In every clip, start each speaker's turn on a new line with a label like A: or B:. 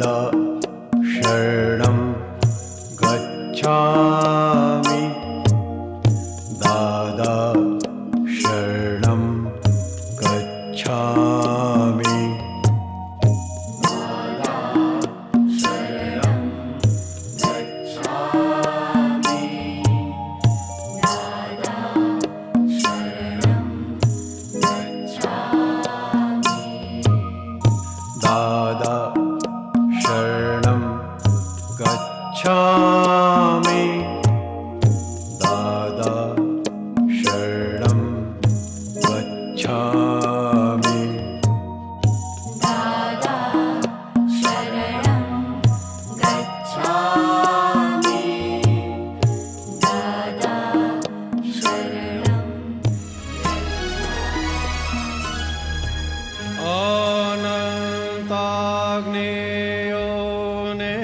A: शरणं गच्छामि दादा शरणं गच्छामि दादा शरणं गच्छामि दादा शरणं गच्छामि
B: दादा शरणं गच्छामि दादा शरणं
A: અનંતાગ્નેયોને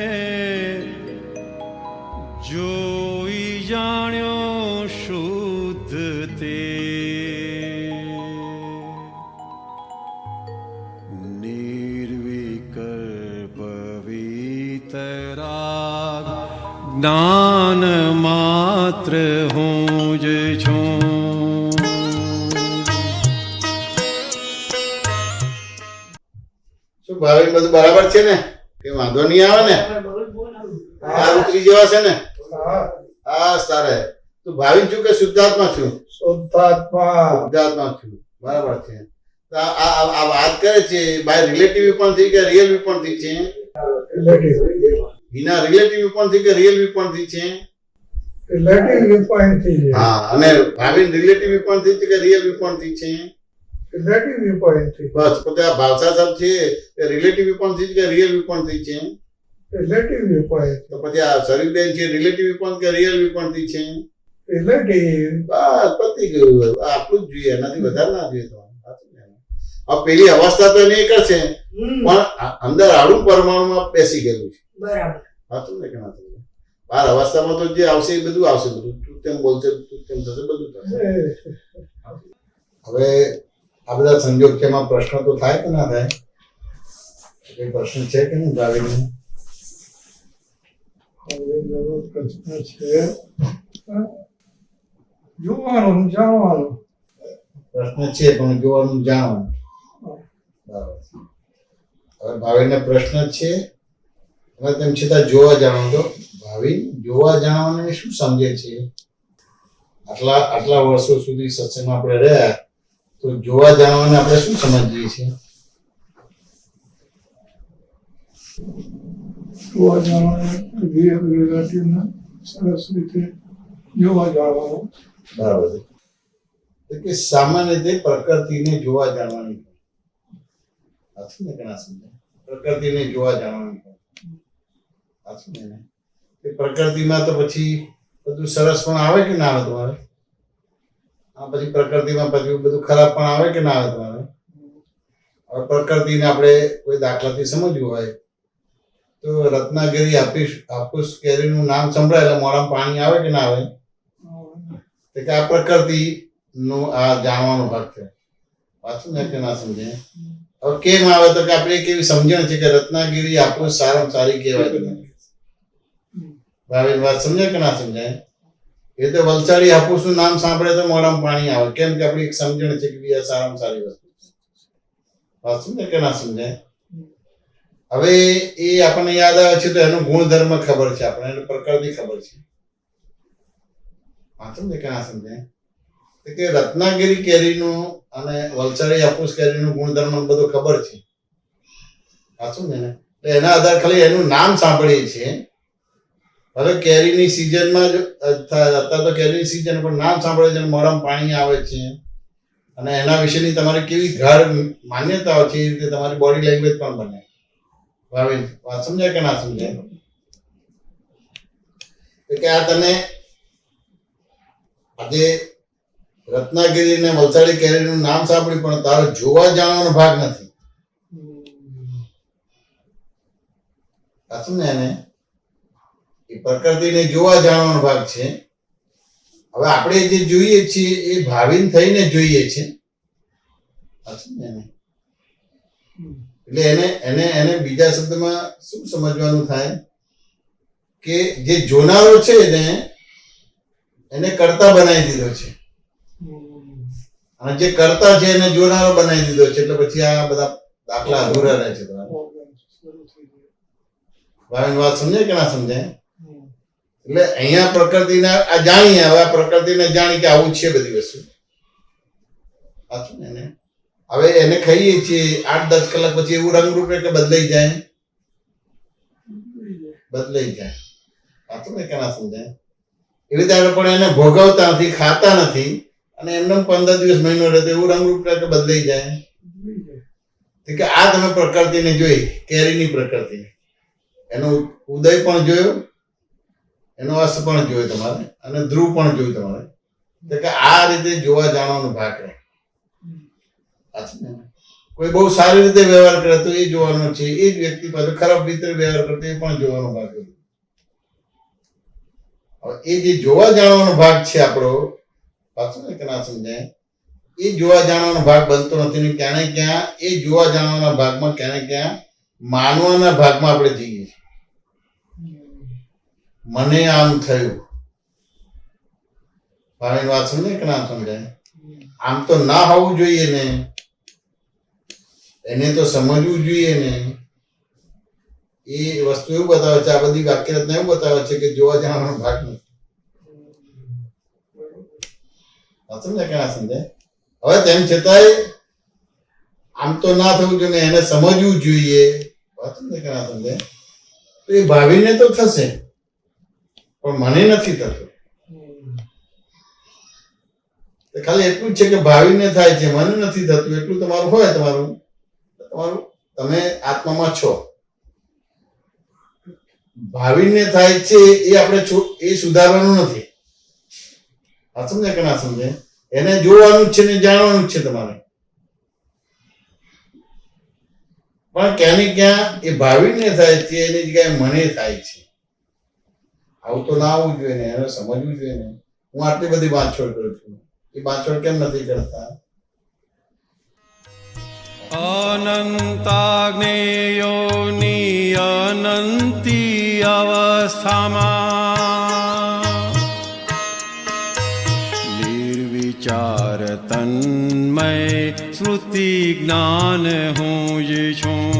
A: જોઈ જાણ્યો શુદ્ધ તે નિર્વિકલ્પ વિતરાગ જ્ઞાન માત્ર હું જ છું.
C: શું ભાવિન બધું બરાબર છે ને? કે વાંધો નહીં આવે ને? આ ઉતરી જેવા છે ને? હા સારે. તું ભાવિન છું કે શુદ્ધાત્મા છું? શુદ્ધાત્મા છું. બરાબર છે. તો આ વાત કરે છે બાય રિલેટિવ વ્યૂપોઈન્ટ કે રિયલ વ્યૂપોઈન્ટ છે? એના રિલેટિવ વ્યૂપોઈન્ટ કે રિયલ વ્યૂપોઈન્ટ છે?
D: રિલેટિવ વ્યૂપોઈન્ટ થી.
C: હા, અને ભાવિન રિલેટિવ વ્યૂપોઈન્ટ કે રિયલ વ્યૂપોઈન્ટ છે?
D: રિલેટિવ વ્યૂપોઈન્ટ થી.
C: બસ પોતે આ ભાવસા શબ્દ છે એ રિલેટિવ વ્યૂપોઈન્ટ કે રિયલ વ્યૂપોઈન્ટ છે?
D: Relative viewpoint.
C: તો પછી આ શરીરબેન છે રિલેટિવ વ્યૂપોઈન્ટ કે રિયલ વ્યૂપોઈન્ટ છે?
D: રિલેટિવ.
C: બસ પતી ગયું. આટલું જ જોઈએ, એનાથી વધારે ના જોઈએ. તો હવે પેલી અવસ્થા તો નહીં કરશે પણ અંદર આડું પરમાણુમાં બેસી ગયેલું છે.
B: બરાબર.
C: સાચું ને કે ના થયું? બાર અવસ્થામાં તો જે આવશે એ બધું આવશે. બધું તું તેમ બોલશે, તું તેમ થશે, બધું થશે. હવે આ બધા સંજોગ છે, એમાં પ્રશ્ન તો થાય કે ના થાય? કોઈ પ્રશ્ન છે કે નહીં ભાવિને?
D: પ્રશ્ન છે જોવાનું જાણવાનું.
C: પ્રશ્ન છે પણ જોવાનું જાણવાનું. બરાબર. હવે ભાવિને પ્રશ્ન છે અને તેમ છતાં જોવા જાણવાનું. તો ભાવિ જોવા જાણવાને શું સમજે છે? આટલા વર્ષો સુધી સત્સંગમાં આપણે રહ્યા તો જોવા જાણવાને આપણે શું સમજીએ છીએ?
D: જોવા જાણવાનું રિલેટિવને સરસ રીતે જોવા જાણવાનું.
C: બરાબર છે. એટલે કે સામાન્ય રીતે પ્રકૃતિને જોવા જાણવાની. સાચું ને કે ના સમજાય? પ્રકૃતિને જોવા જાણવાની. સાચું ને? એ પ્રકૃતિમાં તો પછી બધું સરસ પણ આવે કે ના આવે તમારે? આ પછી પ્રકૃતિમાં પછી બધું ખરાબ પણ આવે કે ના આવે તમારે? હવે પ્રકૃતિને આપણે કોઈ દાખલાથી સમજવું હોય તો રત્નાગિરી હાફૂસ કેરીનું નામ સંભળાય એટલે મોઢામાં પાણી આવે કે ના આવે? તો કે આ પ્રકૃતિ નું આ જાણવાનો ભાગ છે. પાછું ને કે ના સમજે? હવે કેમ આવે તો કે આપણે કેવી સમજણ છે કે રત્નાગીરી હાફૂસ સારામાં સારી કહેવાય. ભાવિન વાત સમજાય કે ના સમજાય? એ તો વલસાડી હાફૂસ નું નામ સાંભળે તો મોઢામાં પાણી આવે. કેમ કે આપણી એક સમજણ છે કે આ સારામાં સારી વસ્તુ છે. વાત સમજે કે ના સમજાય? હવે એ આપણને યાદ આવે છે તો એનો ગુણધર્મ ખબર છે, આપણને એની પ્રકૃતિ ખબર છે. વાત સમજે કે ના સમજાય? કે રત્નાગીરી કેરીનું અને વલસાડી હાફૂસ કેરીનું ગુણધર્મ બધું ખબર છે. સાચું ને? એના આધારે ખાલી એનું નામ સાંભળીએ છીએ. હવે કેરીની સિઝનમાં જ અત્યારે તો કેરીની સિઝન પણ નામ સાંભળે છે, મોઢામાં પાણી આવે છે અને એના વિશેની તમારી કેવી ગાઢ માન્યતાઓ છે એ રીતે તમારી બોડી લેંગ્વેજ પણ બને. ભાવિન વાત સમજાય કે ના સમજાય? કે આ તને આજે રત્નાગીરી ને વલસાડી કેરીનું નામ સાંભળ્યું પણ તારો જોવા જાણવાનો ભાગ નથી. સાચું ને? એને એ પ્રકૃતિને જોવા જાણવાનો ભાગ છે. હવે આપણે જે જોઈએ છીએ એ ભાવિન થઈને જોઈએ છે. સાચું ને? એને એટલે એને એને એને બીજા શબ્દમાં શું સમજવાનું થાય કે જે જોનારો છે એને કર્તા બનાવી દીધો છે, અને જે કર્તા છે એને જોનારો બનાવી દીધો છે. એટલે પછી આ બધા દાખલા અધૂરા રહે છે. ભાવિન વાત સમજાય કે ના સમજાય? એટલે અહીંયા પ્રકૃતિને આ જાણીએ, હવે આ પ્રકૃતિને જાણી કે આવું છે બધી વસ્તુ. સાચું ને? એને હવે એને ખાઈએ છીએ 8-10 કલાક પછી એવું રંગરૂપ કે બદલાઈ જાય. સાચું ને કે ના સમજાય? એવી રીતે આપણે પણ એને ભોગવતા નથી, ખાતા નથી, અને એમને 15 દિવસ મહિનો રહે તો એવું રંગરૂપ કે બદલાઈ જાય. કે આ તમે પ્રકૃતિને જોઈ, કેરીની પ્રકૃતિ, એનો ઉદય પણ જોયો, એનો અસ્ત પણ જોયો તમારે, અને ધ્રુવ પણ જોયું તમારે. કે આ રીતે જોવા જાણવાનો ભાગ રહે. કોઈ બહુ સારી રીતે વ્યવહાર કરે તો એ જોવાનો છે, એ જ વ્યક્તિ પાછો ખરાબ રીતે વ્યવહાર કરતો એ પણ જોવાનો ભાગ છે. હવે એ જે જોવા જાણવાનો ભાગ છે આપણો, પાછું ને કે ના સમજાય, એ જોવા જાણવાનો ભાગ બનતો નથી ને ક્યાં ને ક્યાં એ જોવા જાણવાના ભાગમાં ક્યાં ને ક્યાં માનવાના ભાગમાં આપણે જઈએ છીએ. મને આમ થયું, ભાવિન વાત સમજે કે ના સમજાય? આમ તો ના હોવું જોઈએ ને, એને તો સમજવું જોઈએ ને. એ વસ્તુ એવું બતાવે છે, આ બધી વાક્યરચના એવું બતાવે છે કે જોવા જાણવાનો ભાગ નથી. સમજે કે ના સમજાય? હવે તેમ છતાંય આમ તો ના થવું જોઈએ, એને સમજવું જોઈએ. સમજે કે ના સમજાય? તો એ ભાવિને તો થશે, પણ મને નથી થતું. ખાલી એટલું જ છે કે ભાવિને થાય છે, મને નથી થતું. એટલું તમારું હોય, તમારું તમે આત્મામાં છો. ભાવિને થાય છે એ આપણે એ સુધારવાનું નથી. આ સમજે કે ના સમજે? એને જોવાનું જ છે ને જાણવાનું જ છે તમારે. પણ ક્યાં ને ક્યાં એ ભાવિને થાય છે, એની જગ્યાએ મને થાય છે. આવું તો ના આવવું જોઈએ ને, એને સમજવું જોઈએ ને. હું આટલી બધી બાંધછોડ કરું છું, એ બાંધછોડ કેમ નથી કરતા?
A: અનંતાગ્નેયોની અનંતી અવસ્થામાં નિર્વિચાર તન્મય શ્રુતિ જ્ઞાન હું જ છું.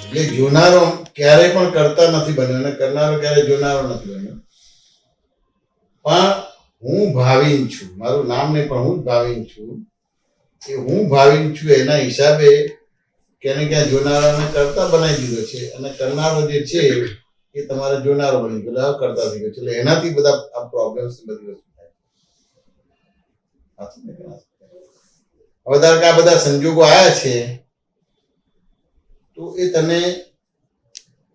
C: એટલે જોનારો ક્યારેય પણ કરતા નથી બન્યો, અને કરનારો ક્યારેય જોનારો નથી બન્યો. પણ હું ભાવિન છું, મારું નામ નહીં પણ હું જ ભાવિન છું. એ હું ભાવિન છું એના હિસાબે ક્યાંને ક્યાં જોનારાને કરતા બનાવી દીધો છે, અને કરનારો જે છે એ તમારે જોનારો બની ગયો, કરતા થઈ ગયો છે. એટલે એનાથી બધા આ પ્રોબ્લેમ્સ બધી વસ્તુ થાય. હવે ધારો કે આ બધા સંજોગો આવ્યા છે, તો એ તને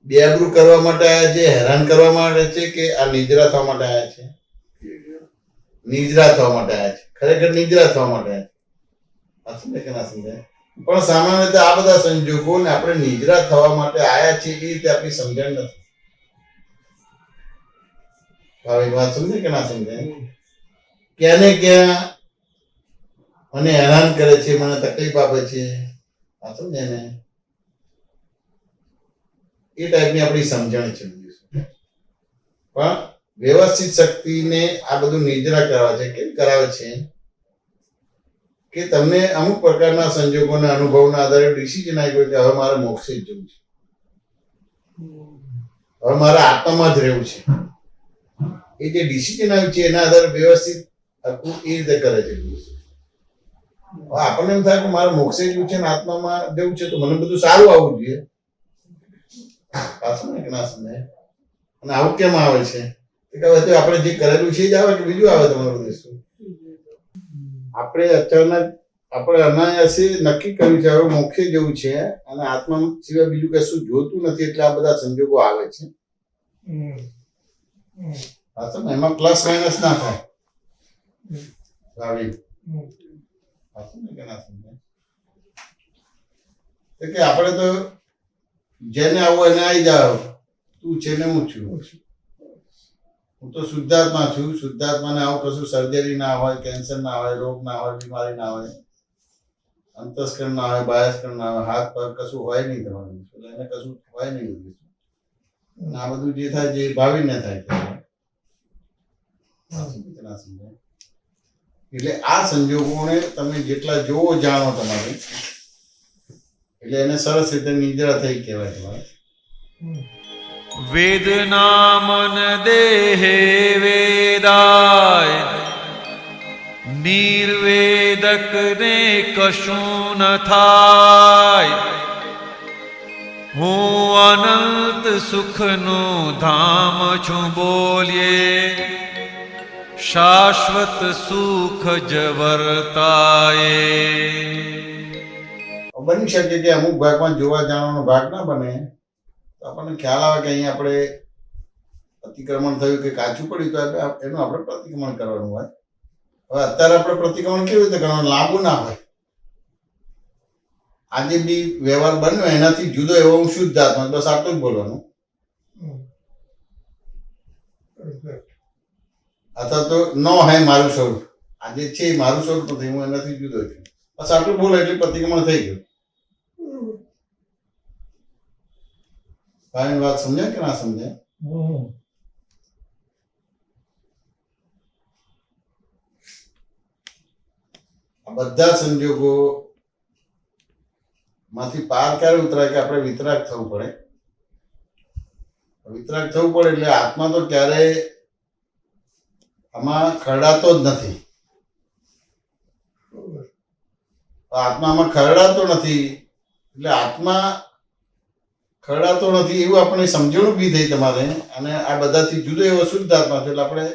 C: બેઆબરૂ કરવા માટે આવ્યા છે, હેરાન કરવા માટે છે, કે આ નિદ્રા થવા માટે આવ્યા છે? નિદ્રા થવા માટે આવ્યા છે. ખરેખર નિદ્રા થવા માટે આવ્યા છે. સમજે કે ના સમજાય? પણ સામાન્ય રીતે આ બધા સંજોગોને આપણે નિદ્રા થવા માટે આવ્યા છીએ એ રીતે આપણી સમજણ નથી. હવે વાત સમજે કે ના સમજાય? ક્યાં ને ક્યાં મને હેરાન કરે છે, મને તકલીફ આપે છે. આ સમજે ને? એ ટાઈપની આપણી સમજણ છે. પણ વ્યવસ્થિત શક્તિને આ બધું નિદ્રા કરાવે છે. કેમ કરાવે છે? કે તમને અમુક પ્રકારના સંજોગોના અનુભવના આધારે ડિસિઝન આવ્યો કે હવે મારે મોક્ષે જ જવું છે, હવે મારે આત્મામાં જ રહેવું છે. એ જે ડિસિઝન આવ્યું છે એના આધારે વ્યવસ્થિત આખું એ રીતે કરે છે. આપણને એમ થાય કે મારે મોક્ષે જવું છે ને આત્મામાં જવું છે, તો મને બધું સારું આવવું જોઈએ. પાછું ને કે ના સમજાય? અને આવું કેમ આવે છે? કે હવે આપણે જે કરેલું છે જ આવે કે બીજું આવે તમારું દેશું? આપણે અચાનક આપણે અનાયાસે નક્કી કર્યું છે હવે મોક્ષે જવું છે, અને આત્મા સિવાય બીજું કશું જોતું નથી, એટલે આ બધા સંજોગો આવે છે. એમાં પ્લસ માઇનસ ના થાય. કે આપણે તો જેને આવું એને આવી જાવ, તું છે ને હું છું. હું તો શુદ્ધાત્મા છું. શુદ્ધાત્માને આવું કશું સર્જરી ના હોય, કેન્સર ના હોય, રોગ ના હોય, બીમારી ના હોય. અંતસ્કરણ ના આવે, બાહ્યસ્કરણ ના આવે, હાથ પગ કશું હોય નહીં તમારું, એટલે એને કશું હોય નહીં બધું. અને આ બધું જે થાય જે ભાવીને થાય ત્યારે. ના સમજાય? એટલે આ સંજોગોને તમે જેટલા જોવો જાણો તમારે, એટલે એને સરસ રીતે નિદ્રા થઈ કહેવાય તમારે.
A: વેદનામન દેહે વેદાય નિર્વેદક ને કશું ન થાય. હું અનંત સુખનું ધામ છું બોલીએ, શાશ્વત સુખ જ વર્તાય.
C: બની શકે કે અમુક ભાગમાં જોવા જાણવાનો ભાગ ના બને, તો આપણને ખ્યાલ આવે કે અહીંયા આપણે અતિક્રમણ થયું કે કાચું પડ્યું, તો એનું આપણે પ્રતિક્રમણ કરવાનું હોય. હવે અત્યારે આપણે પ્રતિક્રમણ કેવી રીતે કરવાનું, લાંબુ ના હોય. આજે બી વ્યવહાર બન્યો એનાથી જુદો એવો હું શુદ્ધ આત્મા, બસ આટલું જ બોલવાનું. અથવા તો ન હે મારું સ્વરૂપ, આજે છે એ મારું સ્વરૂપ નથી, હું એનાથી જુદો છું, બસ આટલું બોલો એટલે પ્રતિક્રમણ થઈ ગયું. ભાઈની વાત સમજાય કે ના સમજાય? આ બધા સંજોગો માંથી પાર ક્યારે ઉતરાય કે આપણે વિતરાગ થવું પડે. વિતરાગ થવું પડે એટલે આત્મા તો ક્યારેય આમાં ખરડાતો જ નથી. આત્મામાં ખરડાતો નથી એટલે આત્મા ખરડાતો નથી એવું આપણે સમજણ ઊભી થઈ તમારે. અને આ બધાથી જુદો એવો શુદ્ધ આત્મા છે એટલે આપણે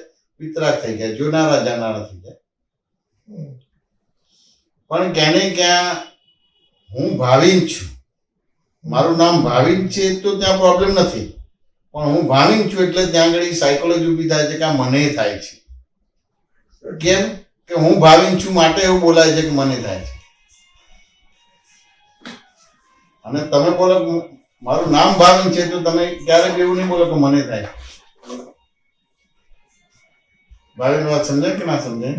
C: વિતરાગ થઈ ગયા, જોનારા જાણનારા થઈ ગયા. પણ ક્યાં ને ક્યાં હું ભાવિન છું, મારું નામ ભાવિન છે તો ત્યાં પ્રોબ્લેમ નથી, પણ હું ભાવિન છું એટલે ત્યાં આગળ સાયકોલોજી ઊભી થાય છે કે આ મને થાય છે. કેમ કે હું ભાવિન છું માટે એવું બોલાય છે કે મને થાય છે. અને તમે બોલો મારું નામ ભાવિન છે તો તમે ક્યારેક એવું નહીં બોલો કે મને થાય. ભાવિન વાત સમજાય કે ના સમજાય?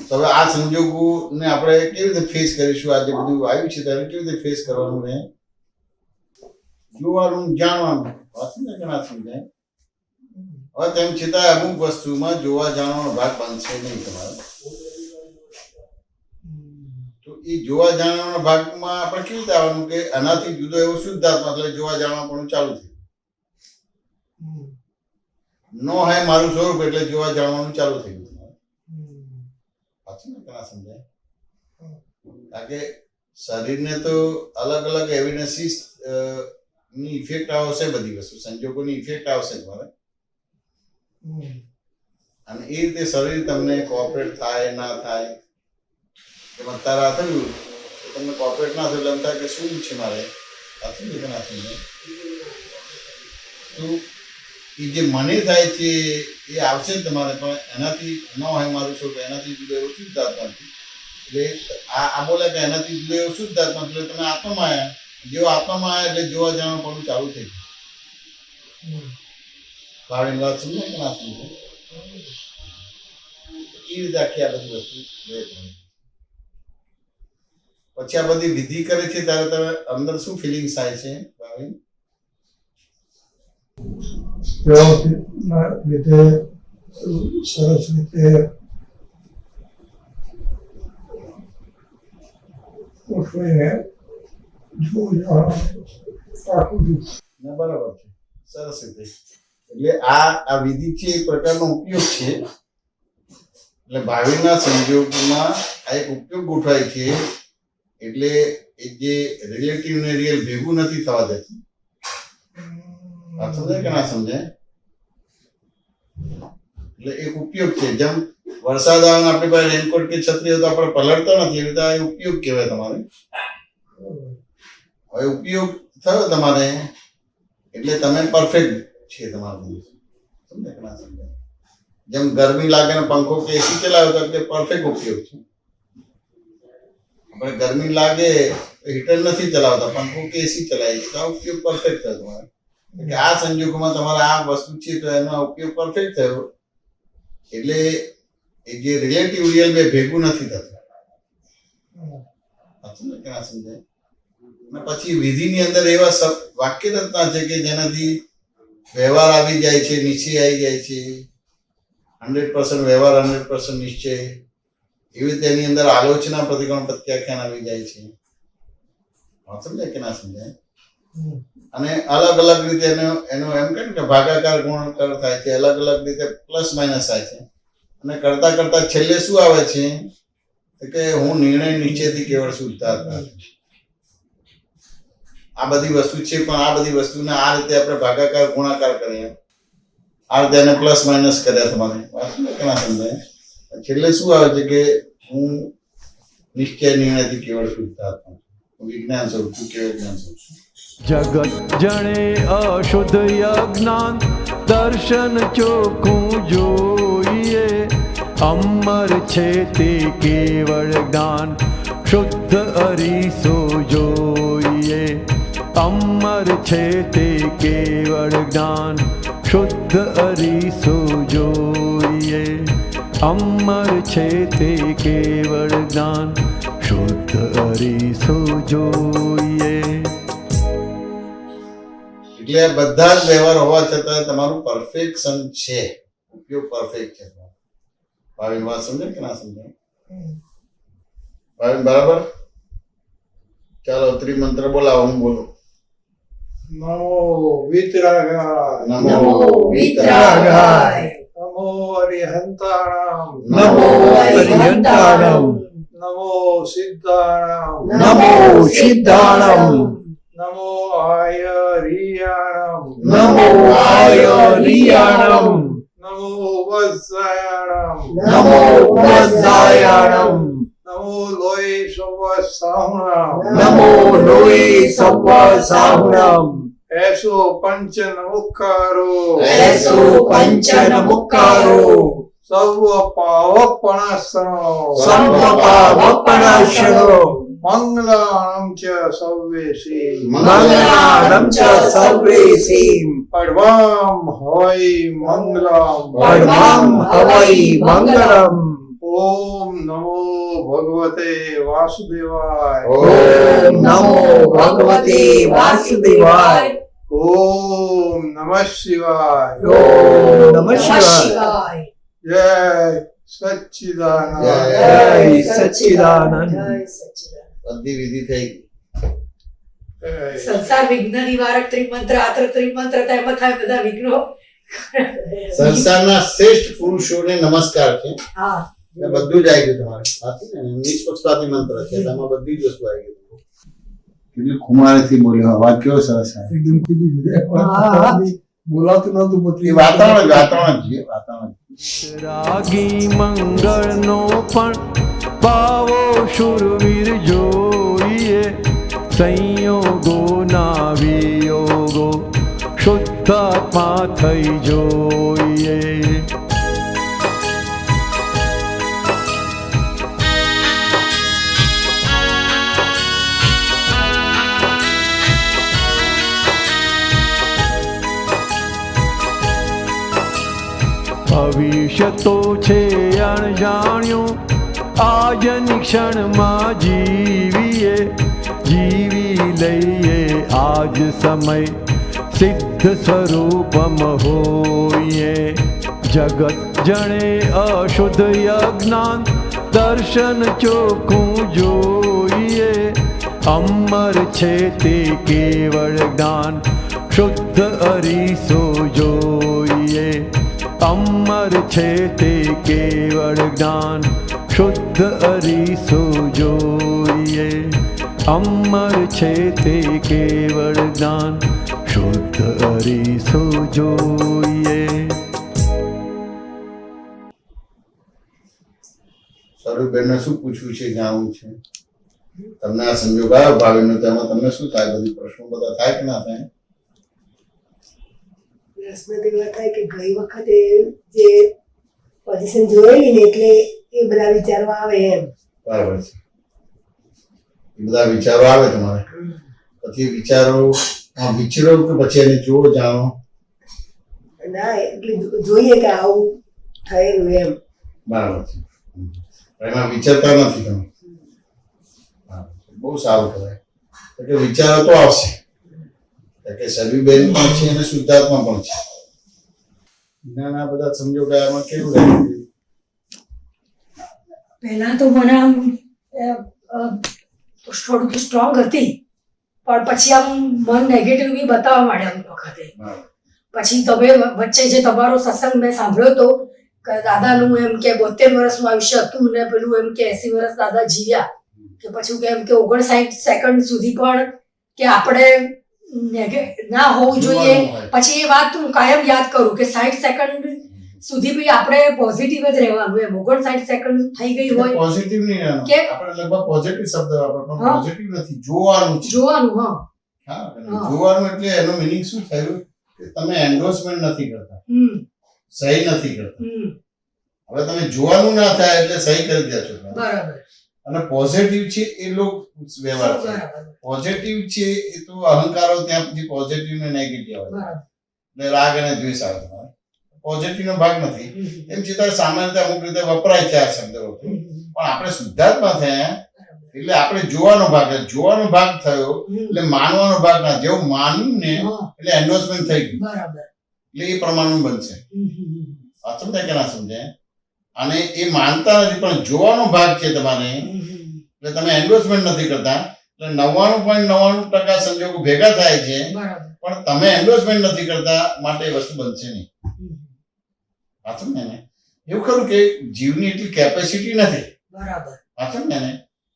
C: તો હવે આ સંજોગોને આપણે કેવી રીતે ફેસ કરીશું? આજે બધું આવ્યું છે ત્યારે કેવી રીતે ફેસ કરવાનું ને જોવાનું જાણવાનું. વાત સમજાય કે ના સમજાય? હવે તેમ છતાં અમુક વસ્તુમાં જોવા જાણવાનો ભાગ બનશે નહીં તમારે. તો એ જોવા જાણવાના ભાગમાં આપણે કેવી રીતે આવવાનું કે આનાથી જુદો એવો શુદ્ધ આત્મા એટલે જોવા જાણવા પણ ચાલુ થયું. નો હે મારું સ્વરૂપ એટલે જોવા જાણવાનું ચાલુ થઈ ગયું. સાચું ને કે ના સમજાય? કારણ કે શરીરને તો અલગ અલગ એવિડન્સીસ ની ઇફેક્ટ આવશે, બધી વસ્તુ સંજોગોની ઇફેક્ટ આવશે તમારે. અને એ રીતે શરીર તમને કોઓપરેટ થાય ના થાય, એમાં તારા થયું તો તમને કોઓપરેટ ના થયું એટલે એમ થાય કે શું છે મારે. સાચું કે ના સમજાય? તો એ જે મને થાય છે એ આવશે જ તમારે, પણ એનાથી ન હોય મારું સ્વરૂપ, એનાથી જુદો એવું શુદ્ધ આત્મા નથી. એટલે આ બોલે કે એનાથી જુદો એવું શુદ્ધ આત્મા એટલે તમે આત્મામાં આવ્યા. જેવો આત્મામાં આવ્યા એટલે જોવા જાણવા પણ ચાલુ થઈ ગયું. ભાવિની વાત સમજાય કે ના સમજાય? એ રીતે આખી આ બધી વસ્તુ પછી આ બધી વિધિ કરે છે ત્યારે તમે અંદર શું ફિલિંગ થાય છે ભાવિન?
D: વ્યવસ્થિતના લીધે સરસ રીતે ગોઠવીને જોવું આખું
C: બરાબર છે, સરસ રીતે. એટલે આ વિધિ છે એક પ્રકારનો ઉપયોગ છે. એટલે ભાવિના સંજોગોમાં આ એક ઉપયોગ ગોઠવાય છે. એટલે એ જે રિલેટિવ ને રિયલ ભેગું નથી થવા દેતું. આ સમજાય કે ના સમજાય? એટલે એક ઉપયોગ છે. જેમ વરસાદ આવે આપણી પાસે રેનકોટ કે છત્રી હોય તો આપણે પલળતા નથી, એવી રીતે આ ઉપયોગ કહેવાય તમારે. હવે ઉપયોગ થયો તમારે એટલે તમે પરફેક્ટ છે તમારું. સમજાય કે ના સમજાય? જેમ ગરમી લાગે ને પંખો કે એસી ચલાવ્યો તો કે પરફેક્ટ ઉપયોગ છે. આપણે ગરમી લાગે હીટર નથી ચલાવતા, પંખો કે એસી ચલાવી તો આ ઉપયોગ પરફેક્ટ થયો તમારે. કે આ સંજોગોમાં તમારે આ વસ્તુ છે તો એનો ઉપયોગ પરફેક્ટ થયો. એટલે એ જે રિલેટિવ રિયલ બે ભેગું નથી થતું. સાચું ને કે ના સમજાય? અને પછી વિધિની અંદર એવા વાક્ય રચના છે કે જેનાથી વ્યવહાર આવી જાય છે, નિશ્ચય આવી જાય છે. 100% વ્યવહાર, 100% નિશ્ચય. એવી રીતે એની અંદર આલોચના, પ્રતિક્રમણ, પ્રત્યાખ્યાન આવી જાય છે. સમજાય કે ના સમજાય? અને અલગ અલગ રીતે એનો એમ કહે કે ભાગાકાર ગુણાકાર થાય છે, અલગ અલગ રીતે પ્લસ માઇનસ થાય છે. અને કરતા કરતા છેલ્લે શું આવે છે કે હું નિર્ણય નિશ્ચયથી કેવળ શુદ્ધાત્મા છું. આ બધી વસ્તુ છે, પણ આ બધી વસ્તુને આ રીતે આપણે ભાગાકાર ગુણાકાર કરીએ, આ રીતે એને પ્લસ માઇનસ કર્યા તમારે. કે ના સમજાય? છેલ્લે શું આવે છે કે હું નિશ્ચય નિર્ણયથી કેવળ શુદ્ધાત્મા છું, વિજ્ઞાન સ્વરૂપ છું, કેવળ જ્ઞાન સ્વરૂપ છું.
A: જગત જણે અશુદ્ધ અજ્ઞાન દર્શન ચોખ્ખું જોઈએ. અમર છે તે કેવળ જ્ઞાન શુદ્ધ અરીસો જોઈએ. અમર છે તે કેવળ જ્ઞાન શુદ્ધ અરીસો જોઈએ. અમર છે તે કેવળ જ્ઞાન શુદ્ધ અરીસો જોઈએ.
C: એટલે બધા જ વ્યવહાર હોવા છતાં તમારું પરફેક્શન છે, ઉપયોગ પરફેક્ટ છે. ભાવિન વાત સમજે કે ના સમજે? ભાવિન બરાબર? ચાલો ત્રિમંત્ર બોલાવો, હું બોલું.
D: નમો વિતરાગાય,
C: નમો
B: વિતરાગાય,
D: નમો અરિહંતાણામ,
B: નમો અરિહંતાણમ,
D: નમો સિદ્ધાણામ,
B: નમો સિદ્ધાણમ,
D: નમો આયરિયાણમ,
B: નમો આયરિયાણમ,
D: નમો વત્સાયાણમ,
B: નમો વત્સાયાણમ,
D: નમો લોય સવસાહુણામ,
B: નમો લોય સવસાહુણમ,
D: એસો પંચન મુક્કારો,
B: એસો પંચન મુક્કારો,
D: સર્વ પાવપણાસનો,
B: સંપપાવપણાશનો,
D: મંગલાણમ ચ સર્વેસી,
B: મંગલાણમ ચ સર્વેસીમ,
D: પડવામ હોય મંગલમ,
B: પડવામ હવૈ મંગલમ.
D: ઓમ નમો ભગવતે વાસુદેવાય,
B: ઓમ નમો ભગવતે વાસુદેવાય,
D: ઓમ નમઃ શિવાય,
B: ઓમ નમઃ શિવાય,
D: જય સચ્ચિદાનંદ.
B: જય સચ્ચિદાનંદ.
C: બધી વિધિ થઈ ગઈ.
E: સંસાર વિઘ્ન નિવારક ત્રિમંત્ર, આત્ર ત્રિમંત્ર, તેમાં થાય બધા વિઘ્નો.
C: સંસારના શ્રેષ્ઠ પુરુષોને નમસ્કાર છે.
E: હા,
C: એ બધું જ આવી ગયું તમારે. સાચું ને? નિષ્પક્ષપાતી મંત્ર છે, તેમાં બધી જ વસ્તુ આવી ગઈ. કેટલી ખુમારીથી બોલ્યો, અવાજ કેવો સરસ આવે.
D: એકદમ ખુલી ગઈ. બોલાતું નતું
C: એ
D: પછી
C: વાતાવરણ છે, વાતાવરણ.
A: રાગી મંગળનો પણ પાવો શુરવીર જોઈએ. સંયોગો ના વિયોગો શુદ્ધાત્મા થઈ જોઈએ. ભવિષ્ય તો છે અણજાણ્યું, આજની ક્ષણમાં જીવીએ. જીવી લઈએ આજ સમય, સિદ્ધ સ્વરૂપમ હોઈએ. જગત જણે અશુદ્ધ અજ્ઞાન દર્શન ચોખ્ખું જોઈએ. અમર છે તે કેવળ જ્ઞાન શુદ્ધ અરીસો જોઈએ. અમર છે તે કેવળ જ્ઞાન શુદ્ધ અરીસો જોઈએ. અમર છે તે કેવળ જ્ઞાન શુદ્ધ અરીસો જોઈએ.
C: સ્વરૂપબેનને શું પૂછવું છે, જાણવું છે? તમને આ સંજોગ આવ્યો ભાવિનો, તેમાં તમને શું થાય? બધી પ્રશ્નો બધા થાય કે ના થાય?
F: પ્રશ્ન તો એવા થાય કે ગઈ વખતે જે પોઝિશન જોયેલી ને એટલે એ બધા વિચારો આવે એમ.
C: બરાબર છે. એ બધા વિચારો આવે તમારે, પછી વિચારો વિચારો કે પછી એને જુઓ, જાણો.
F: ના એટલે જોઈએ કે આવું થયેલું એમ.
C: બરાબર છે. એમાં વિચારતા નથી તમે. બરાબર છે. બહુ સારું કહેવાય. એટલે વિચારો તો આવશે. કે સભીબેન પણ છે અને શુદ્ધાત્મા પણ છે. જ્ઞાન બધા સંજોગોમાં કેવું રહે?
E: પહેલા તો મને આમ થોડું સ્ટ્રોંગ હતી, પણ પછી આમ મન નેગેટિવ બી બતાવવા માંડ્યા અમુક વખતે. પછી તમે વચ્ચે જે તમારો સત્સંગ મેં સાંભળ્યો હતો કે દાદાનું એમ કે 72 વર્ષનું આયુષ્ય હતું ને પેલું એમ કે 80 વર્ષ દાદા જીવ્યા, કે પછી એમ કે 59 સેકન્ડ સુધી પણ કે આપણે ના હોવું જોઈએ. પછી એ વાત હું કાયમ યાદ કરું કે 60 સેકન્ડ સુધી બી આપણે પોઝિટિવ જ રહેવાનું. એમ 59 સેકન્ડ થઈ ગઈ હોય
C: પોઝિટિવ નહીં
E: કે
C: આપણે લગભગ પોઝિટિવ શબ્દ વાપરવાનો, પણ પોઝિટિવ નથી, જોવાનું છે.
E: જોવાનું. હા
C: હા, જોવાનું એટલે એનો મીનિંગ શું થયું કે તમે એન્ડોર્સમેન્ટ નથી કરતા, સહી નથી કરતા. હવે તમે જોવાનું ના થાય એટલે સહી કરી દે છો.
E: બરાબર.
C: અને પોઝિટિવ છે એ લોક વ્યવહાર છે. પોઝિટિવ છે એ તો અહંકારો, ત્યાં પછી પોઝિટિવ ને નેગેટિવ આવે, એટલે રાગ અને દ્વેષ આવે. તમારે પોઝિટિવ નો ભાગ નથી. એમ છતાં સામાન્ય રીતે અમુક રીતે વપરાય છે આ શબ્દો, પણ આપણે શુદ્ધાત્મા થયા એટલે આપણે જોવાનો ભાગ થયો એટલે માનવાનો ભાગ ના. જેવું માન્યું ને એટલે એન્ડોર્સમેન્ટ થઈ ગયું, એટલે એ પ્રમાણનું બનશે. આ સમજાય કે ના સમજાય? અને એ માનતા નથી પણ જોવાનો ભાગ છે તમારે, એટલે તમે એન્ડોર્સમેન્ટ નથી કરતા. એટલે 99.99% સંજોગો ભેગા થાય છે, પણ તમે એન્ડોર્સમેન્ટ નથી કરતા, માટે એ વસ્તુ બનશે નહીં. આ સમજાય ને? એવું ખરું કે જીવની એટલી કેપેસિટી નથી, આ સમજાય ને?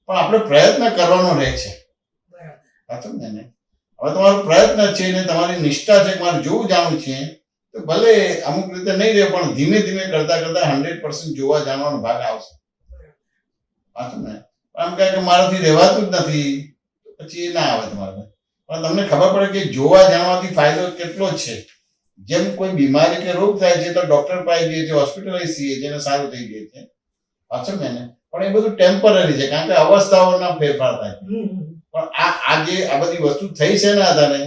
C: પણ આપણે પ્રયત્ન કરવાનો રહે છે. આ સમજાય ને? હવે તમારો પ્રયત્ન છે ને તમારી નિષ્ઠા છે કે મારે જોવું જાણવું છે, તો ભલે અમુક રીતે નહીં રહે, પણ ધીમે ધીમે કરતા 100% જોવા જાણવાનો ભાગ આવશે. આમ કહે કે મારાથી રહેવાતું જ નથી, પછી એ ના આવે તમારે. પણ તમને ખબર પડે કે જોવા જાણવાથી ફાયદો કેટલો જ છે. જેમ કોઈ બીમારી કે રોગ થાય છે તો ડોક્ટર પાસે જઈએ છે, હોસ્પિટલાઇઝ થઈએ છે, એને સારું થઈ જાય છે. પાછળ ને, પણ એ બધું ટેમ્પરરી છે, કારણ કે અવસ્થાઓના ફેરફાર થાય. પણ આ બધી વસ્તુ થઈ છે ને આધારે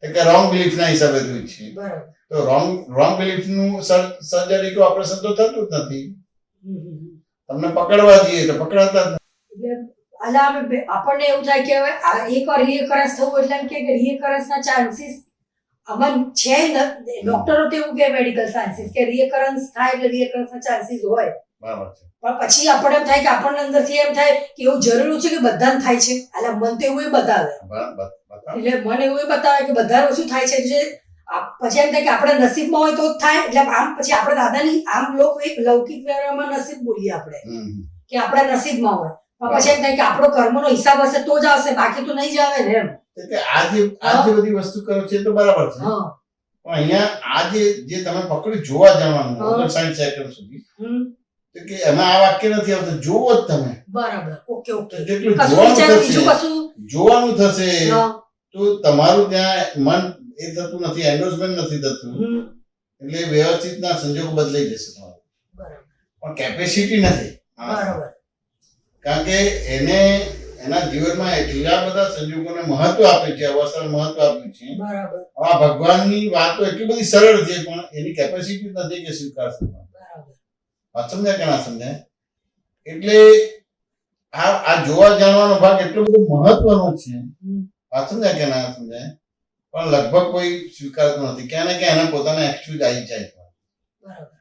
C: કે રોંગ બિલીફ ના હિસાબે થયું છે. તો રોંગ બિલીફ નું સર્જરી કે ઓપરેશન તો થતું જ નથી. તમને પકડવા જઈએ તો પકડાતા જ નથી.
E: આપણને એવું થાય કે હવે એકવાર રિએકરન્સ થવું એટલે એમ કે રિએકરન્સ ના ચાન્સીસ અમન છે ને. ડોક્ટરો તો એવું કે મેડિકલ સાયન્સીસ કે રિએકરન્સ થાય એટલે રિએકરન્સ ના ચાન્સીસ હોય.
C: બરાબર છે.
E: પણ પછી આપણને એમ થાય કે આપણને અંદરથી એમ થાય કે એવું જરૂરી છે કે બધાને થાય છે. એટલે મન તો એવું બતાવે, એટલે મને એવું બતાવે કે બધા શું થાય છે. જે પછી એમ થાય કે આપણે નસીબમાં હોય તો જ થાય. એટલે આમ પછી આપણે દાદાની આમ લૌકિક વ્યવહારમાં નસીબ બોલીએ આપણે કે આપણા નસીબમાં હોય, પણ પછી એમ થાય કે આપણો કર્મનો હિસાબ હશે તો જ આવશે, બાકી તો નહીં જ આવે ને. એમ
C: કે આ જે બધી વસ્તુ કરો છે તો બરાબર છે, પણ અહીંયા આ જે તમે પકડી જોવા જવાનું 60 સેકન્ડ સુધી, તો કે એમાં આ વાક્ય નથી આવતું, જોવો જ તમે.
E: બરાબર. ઓકે.
C: જેટલું
E: કશું
C: જોવાનું થશે તો તમારું ત્યાં મન એ થતું નથી, એન્ડોર્સમેન્ટ નથી થતું, એટલે વ્યવસ્થિત ના સંજોગો બદલાઈ જશે તમારું. પણ કેપેસિટી નથી, કારણ કે એના જીવનમાં એટલા બધા સંજોગોને મહત્વ આપ્યું છે, અવસ્થાને મહત્વ આપ્યું છે. આ ભગવાનની વાતો એટલી બધી સરળ છે, પણ એની કેપેસિટી નથી કે સ્વીકારશે. વાત સમજાય કે ના સમજાય? એટલે આ જોવા જાણવાનો ભાગ એટલો બધો મહત્વનો છે. વાત સમજાય કે ના સમજાય? પણ લગભગ કોઈ સ્વીકારતું નથી, ક્યાં ને ક્યાં એના પોતાના એક્સક્યુઝ આવી જાય.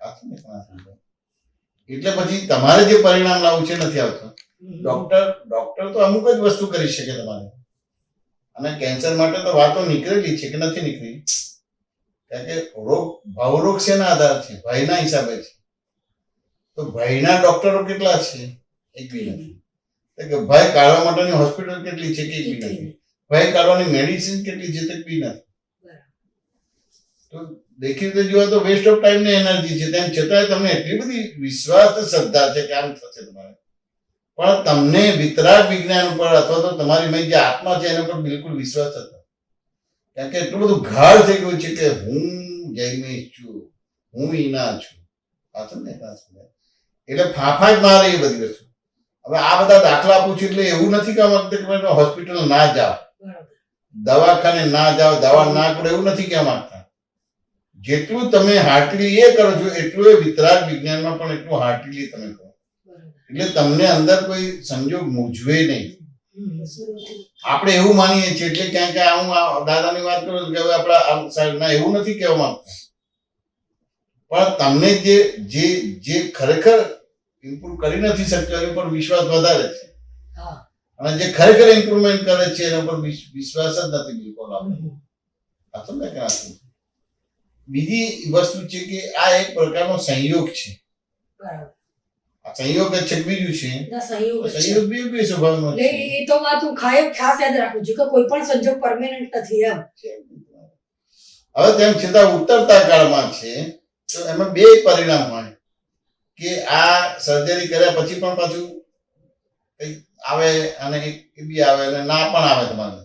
C: વાત સમજાય કે ના સમજાય? એટલે પછી તમારે જે પરિણામ લાવવું છે નથી આવતું. ડોક્ટર તો અમુક જ વસ્તુ કરી શકે તમારે. અને કેન્સર માટે તો વાતો નીકળેલી છે કે નથી નીકળી, કારણ કે ભાવરોગ શેના આધાર છે? ભયના હિસાબે છે. તો ભયના ડોક્ટરો કેટલા છે? એક બી નથી. કે ભય કાઢવા માટેની હોસ્પિટલ કેટલી છે? કે એક બી નથી. ભય કાઢવાની મેડિસિન કેટલી છે? તે બી નથી. તો દેખીતી જોવા તો વેસ્ટ ઓફ ટાઈમ ને એનર્જી છે. તેમ છતાંય તમને એટલી બધી વિશ્વાસ ને શ્રદ્ધા છે કે આમ થશે તમારે, પણ તમને વિતરાગ વિજ્ઞાન ઉપર અથવા તો તમારી જે આત્મા છે એના પર બિલકુલ વિશ્વાસ હતો. કારણ કે એટલું બધું ગાઢ થઈ ગયું છે કે હું જૈનેશ છું, હું ઈના છું. એટલે ફાંફા જ મારે એ બધી વસ્તુ. હવે આ બધા દાખલા આપું છું એટલે એવું નથી કે માંગતા હોસ્પિટલ ના જાઓ, દવાખાને ના જાઓ, દવા ના કરો, એવું નથી કહેવા માંગતા. જેટલું તમે હાર્ટલી એ કરો છો એટલું એ વિતરાગ વિજ્ઞાનમાં પણ એટલું હાર્ટલી તમે કરો. એટલે તમને અંદર કોઈ સંજોગ મૂંઝવે નહીં. આપણે એવું માનીએ છીએ એટલે ક્યાંક હું દાદાની વાત કરું કે હવે આપણા ના એવું નથી કહેવા માંગતા, પણ તમને જે ખરેખર ઇમ્પ્રુવ કરી નથી શકતો એના પર વિશ્વાસ વધારે છે,
E: હા
C: અને જે ખરેખર ઇમ્પ્રુવમેન્ટ કરે છે એના પર વિશ્વાસ જ નથી બિલકુલ આપણે. આ સમજે કે નથી? બીજી વસ્તુ છે કે આ એક પ્રકારનો સંયોગ છે.
E: બરાબર.
C: આ સંયોગ જ છે, બીજું છે
E: ના સંયોગ જ છે.
C: સંયોગ બી સ્વભાવનો
E: એટલે
C: છે.
E: એ તો વાત હું ખાસ યાદ રાખું છું કે કોઈ પણ સંજોગ પરમેનન્ટ નથી એમ.
C: હવે તેમ છતાં ઉતરતા કાળમાં છે તો એમાં બે પરિણામ હોય કે આ સર્જરી કર્યા પછી પણ પાછું કંઈક આવે અને એ બી આવે અને ના પણ આવે તમારે.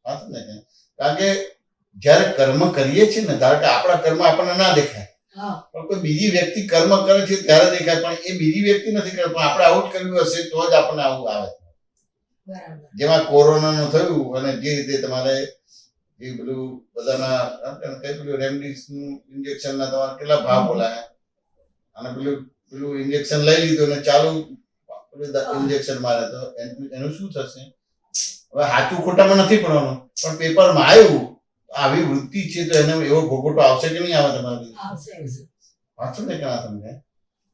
C: વાત ને કે કારણ કે જ્યારે કર્મ કરીએ છીએ ને, ધારો કે આપણા કર્મ આપણને ના દેખાય,
E: હા
C: પણ કોઈ બીજી વ્યક્તિ કર્મ કરે છે ત્યારે દેખાય, પણ એ બીજી વ્યક્તિ નથી કરે, પણ આપણે આવું જ કર્યું હશે તો જ આપણને આવું આવે.
E: બરાબર.
C: જેમાં કોરોનાનું થયું અને જે રીતે તમારે એ બધું બધાના કઈ પેલું રેમડીસનું ઇન્જેક્શનના તમારે કેટલા ભાવ બોલાયા, અને પેલું ઇન્જેક્શન લઈ લીધું અને ચાલુ ઇન્જેક્શન મારે તો એનું શું થશે? હવે સાચું ખોટામાં નથી પડવાનું, પણ પેપરમાં આવ્યું આવી વૃત્તિ છે તો એને એવો ભોગવટો આવશે કે નહીં આવે તમારે?
E: આવશે આવશે.
C: વાંચો ને કે ના તમને?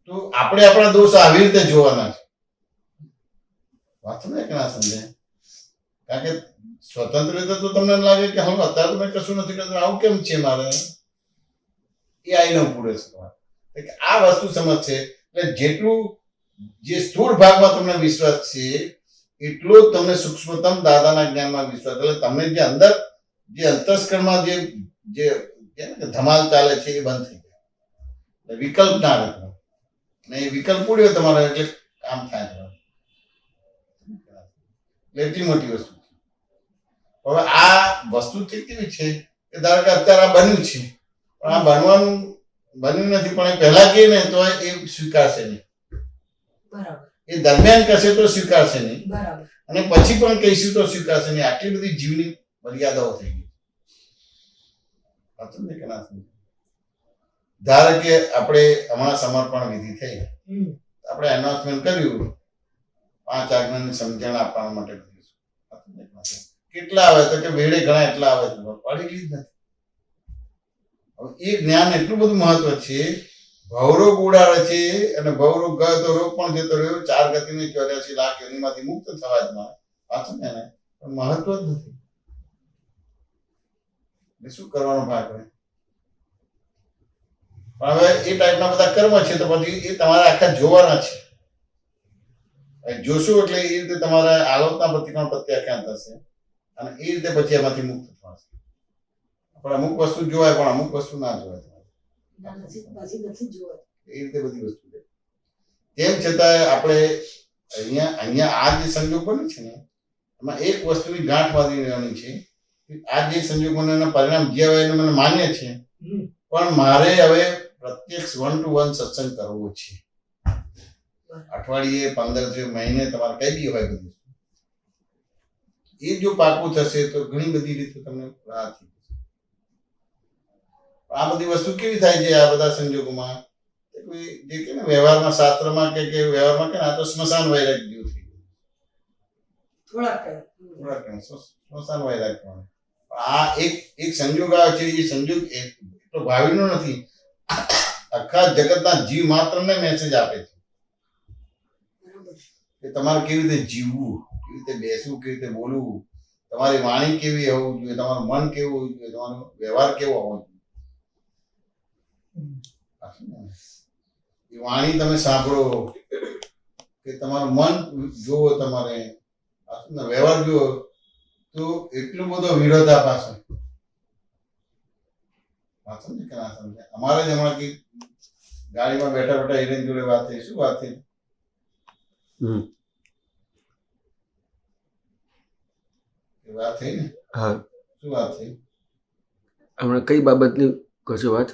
C: તો આપણે આપણા દોષ આવી રીતે જોવાના છે. વાંચો ને કે ના સમજે? કારણ કે સ્વતંત્ર રીતે તો તમને લાગે કે હવે અત્યારે તો મેં કશું નથી કરતું, આવું કેમ છે મારે? એ આઈને પૂરે છે તમારે. આ વસ્તુ સમજ છે. એટલે જેટલું જે સ્થૂળ ભાગમાં તમને વિશ્વાસ છે એટલો જ તમને સૂક્ષ્મતમ દાદાના જ્ઞાનમાં વિશ્વાસ. એટલે તમને જે અંદર જે અંતસ્કરણમાં જે ધમાલ ચાલે છે એ બંધ થઈ જાય. એટલે વિકલ્પ ના રહે, અને એ વિકલ્પ ઉડ્યો તમારે એટલે કામ થાય તમારે. એટલી મોટી વસ્તુ છે. હવે આ વસ્તુ કેવી છે કે ધારો કે અત્યારે આ બન્યું છે, પણ આ બન્યું નથી, પણ એ પહેલા કહે ને તો એ સ્વીકારશે નહીં.
E: બરાબર.
C: એ દરમિયાન કહેશે તો સ્વીકારશે નહીં,
E: બરાબર.
C: અને પછી પણ કહીશું તો સ્વીકારશે નહીં. આટલી બધી જીવની મર્યાદાઓ થઈ ગઈ. કે ના સમજે? ધારો કે આપણે હમણાં સમર્પણ વિધિ થઈ, આપણે એનાઉન્સમેન્ટ કર્યું 5 આજ્ઞાની સમજણ આપવા માટે કરીશું. કેટલા આવે તો કે વેડે ઘણા એટલા આવે છે, પડી જ નથી. હવે એ જ્ઞાન એટલું બધું મહત્વ છે. ભવરોગ ઉડાડે છે, અને ભવરોગ ગયો તો રોગ પણ જતો રહ્યો. 4 ગતિને 84 લાખ એનીમાંથી મુક્ત થવા જ માં પાછું ને પણ મહત્વ જ નથી. શું કરવાનો ભાગ હોય? પણ હવે એ ટાઈપના બધા કર્મ છે તો પછી એ તમારે આખા જોવાના છે. જોશો એટલે એ રીતે તમારે આલોચના પ્રતિક્રમણ પ્રત્યાખ્યાન થશે, અને એ રીતે પછી એમાંથી મુક્ત થશે. પણ અમુક વસ્તુ જોવાય પણ અમુક વસ્તુ ના જોવાય. એ રીતે બધી વસ્તુ છે. તેમ છતાં આપણે અહીંયા આ જે સંજોગ બને છે ને એમાં એક વસ્તુની ગાંઠ બાંધી લેવાની છે. આ જે સંજોગોના પરિણામ જે હોય એને મને માન્ય છે, પણ મારે હવે પ્રત્યક્ષ 1-to-1 સત્સંગ કરવો છે. અઠવાડિયે 15 મહિને તમારે કઈ બી હોય બધું. એ જો પાકું થશે તો ઘણી બધી રીતે તમને રાહત થઈ જશે. આ બધી વસ્તુ કેવી થાય છે આ બધા સંજોગોમાં? જે કે ને વ્યવહારમાં શાસ્ત્રમાં કે વ્યવહારમાં કે આ તો સ્મશાન વૈરાગ જેવું થઈ ગયું. થોડાક સ્મશાન વૈરાગ. આ એક સંજોગ આવે છે. એ સંજોગ એટલો ભાવિનો નથી, આખા જગતના જીવ માત્રને મેસેજ આપે છે કે તમારે કેવી રીતે જીવવું, કેવી રીતે બેસવું, કેવી રીતે બોલવું, તમારી વાણી કેવી હોવું જોઈએ, તમારું મન કેવું હોવું જોઈએ, તમારો વ્યવહાર કેવો હોવો જોઈએ. એ વાણી તમે સાંભળો કે તમારું મન જુઓ, તમારે વ્યવહાર જુઓ તો એટલો બધો વિરોધાભાસ હોય. સમજે કે ના સમજે? અમારે જ હમણાં કે ગાડીમાં બેઠા બેઠા હિરેન જોડે વાત થઈ. શું વાત થઈ? વાત થઈ ને?
G: હા.
C: શું વાત થઈ?
G: હમણાં કઈ બાબતની કશો વાત?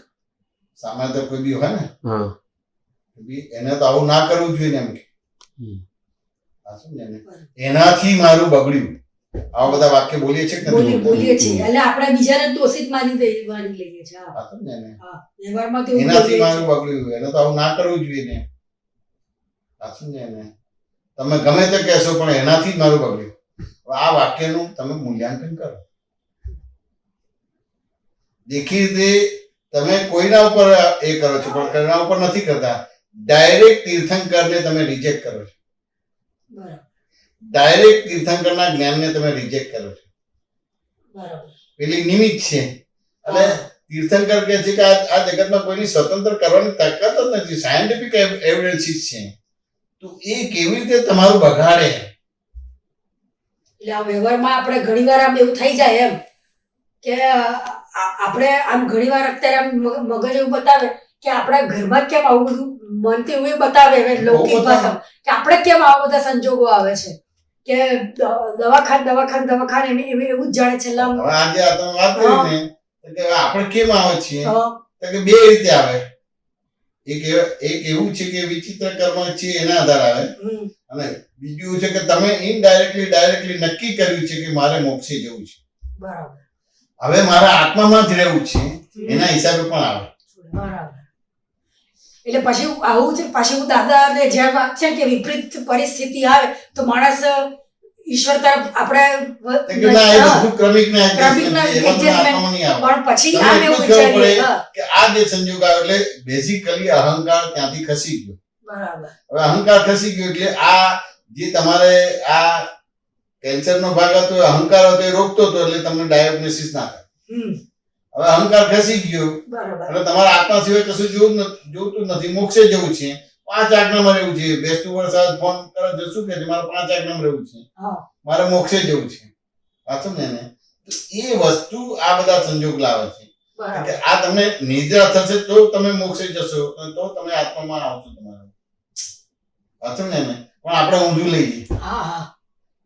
C: સામાન્ય તો કોઈ બી હોય ને,
G: હા,
C: એને તો આવું ના કરવું જોઈએ ને એમ કે. એનાથી મારું બગડ્યું. આવા બધા વાક્ય બોલીએ છીએ કે નથી બોલતા?
E: બોલીએ છીએ એટલે આપણે બીજાને દોષિત માની લઈએ છીએ. હા
C: હા, સમજ્યા ને?
E: હા વ્યવહારમાં તો એવું
C: એનાથી
E: બોલીએ
C: મારું
E: છીએ.
C: બગડ્યું એને તો આવું ના કરવું જોઈએ ને. હા, સમજ્યા ને? તમે ગમે તે કહેશો પણ એનાથી જ મારું બગડ્યું. હવે આ વાક્યનું તમે મૂલ્યાંકન કરો. દેખીતી રીતે તમે કોઈના ઉપર એ કરો છો પણ કોઈના ઉપર નથી કરતા. ડાયરેક્ટ તીર્થંકરને તમે રિજેક્ટ કરો છો.
E: બરાબર
C: ડાયરેક્ટ તીર્થંકરના જ્ઞાનને તમે રિજેક્ટ કરો છો.
E: બરાબર
C: પેલી નિમિત્ત છે એટલે તીર્થંકર કહે છે કે આ જગતમાં કોઈની સ્વતંત્ર કરવાની તાકાત જ નથી. સાયન્ટિફિક એવિડન્સીસ છે. તો એ કેવી રીતે તમારું બગાડે?
E: એટલે આ વ્યવહારમાં આપણે ઘણીવાર આમ એવું થઈ જાય એમ કે આપણે આમ ઘણીવાર અત્યારે આમ મગજ એવું બતાવે કે આપણા ઘરમાં જ કેમ આવું બધું મન તો એવું બતાવે હવે લૌકિક ભાષામાં કે આપણે કેમ આવા બધા સંજોગો આવે છે કે દવાખાન એવું જ જાણે છેલ્લા
C: હવે આજે આ તમે વાત કરી ને તો કે આપણે કેમ આવે છીએ
E: હા,
C: તો કે બે રીતે આવે. એક એવું છે કે વિચિત્ર કર્મ છે એના આધારે આવે
E: હમ,
C: અને બીજું એવું છે કે તમે ડાયરેક્ટલી નક્કી કર્યું છે કે મારે મોક્ષે જવું છે,
E: બરાબર
C: હવે મારા આત્મામાં જ રહેવું છે, એના હિસાબે પણ આવે.
E: બરાબર એટલે પછી આવું છે. પાછી હું દાદાને જ્યાં વાત છે કે વિપરીત પરિસ્થિતિ આવે તો માણસ ઈશ્વર તરફ આપણે
C: તો કે ના, એ બધું ક્રમિક ના
E: ક્રમિકના
C: adjustment છે, એમાં
E: adjustment.
C: તમે આત્મામાં નહીં આવે.
E: પણ પછી
C: તમે
E: આમ
C: એટલું
E: એવું
C: જ કહેવું
E: વિચારીએ
C: પડે
E: હા,
C: કે આ જે સંજોગ આવે એટલે બેઝિકલી અહંકાર ત્યાંથી ખસી ગયો.
E: બરાબર
C: હવે અહંકાર ખસી ગયો એટલે આ જે તમારે આ કેન્સરનો ભાગ હતો એ અહંકાર હતો એ રોકતો હતો એટલે તમને ડાયોગ્નોસિસ ના થાય.
E: હમ
C: હવે અહંકાર ખસી ગયો
E: બરાબર
C: એટલે તમારા આત્મા સિવાય કશું જોતું નથી, મોક્ષે જવું છે, 5 આજ્ઞામાં રહેવું છે. બેસતું વર્ષ ફોન કરે તો શું કે છે મારે 5 આજ્ઞામાં રહેવું છે,
E: હા
C: મારે મોક્ષે જવું છે. વાંચો ને એને. તો એ વસ્તુ આ બધા સંજોગ લાવે છે
E: બરાબર
C: કે આ તમને નિદ્રા થશે તો તમે મોક્ષે જશો, તો તમે આત્મામાં આવશો તમારે. વાંચો ને એને. પણ આપણે ઊંધું લઈએ.
E: હા હા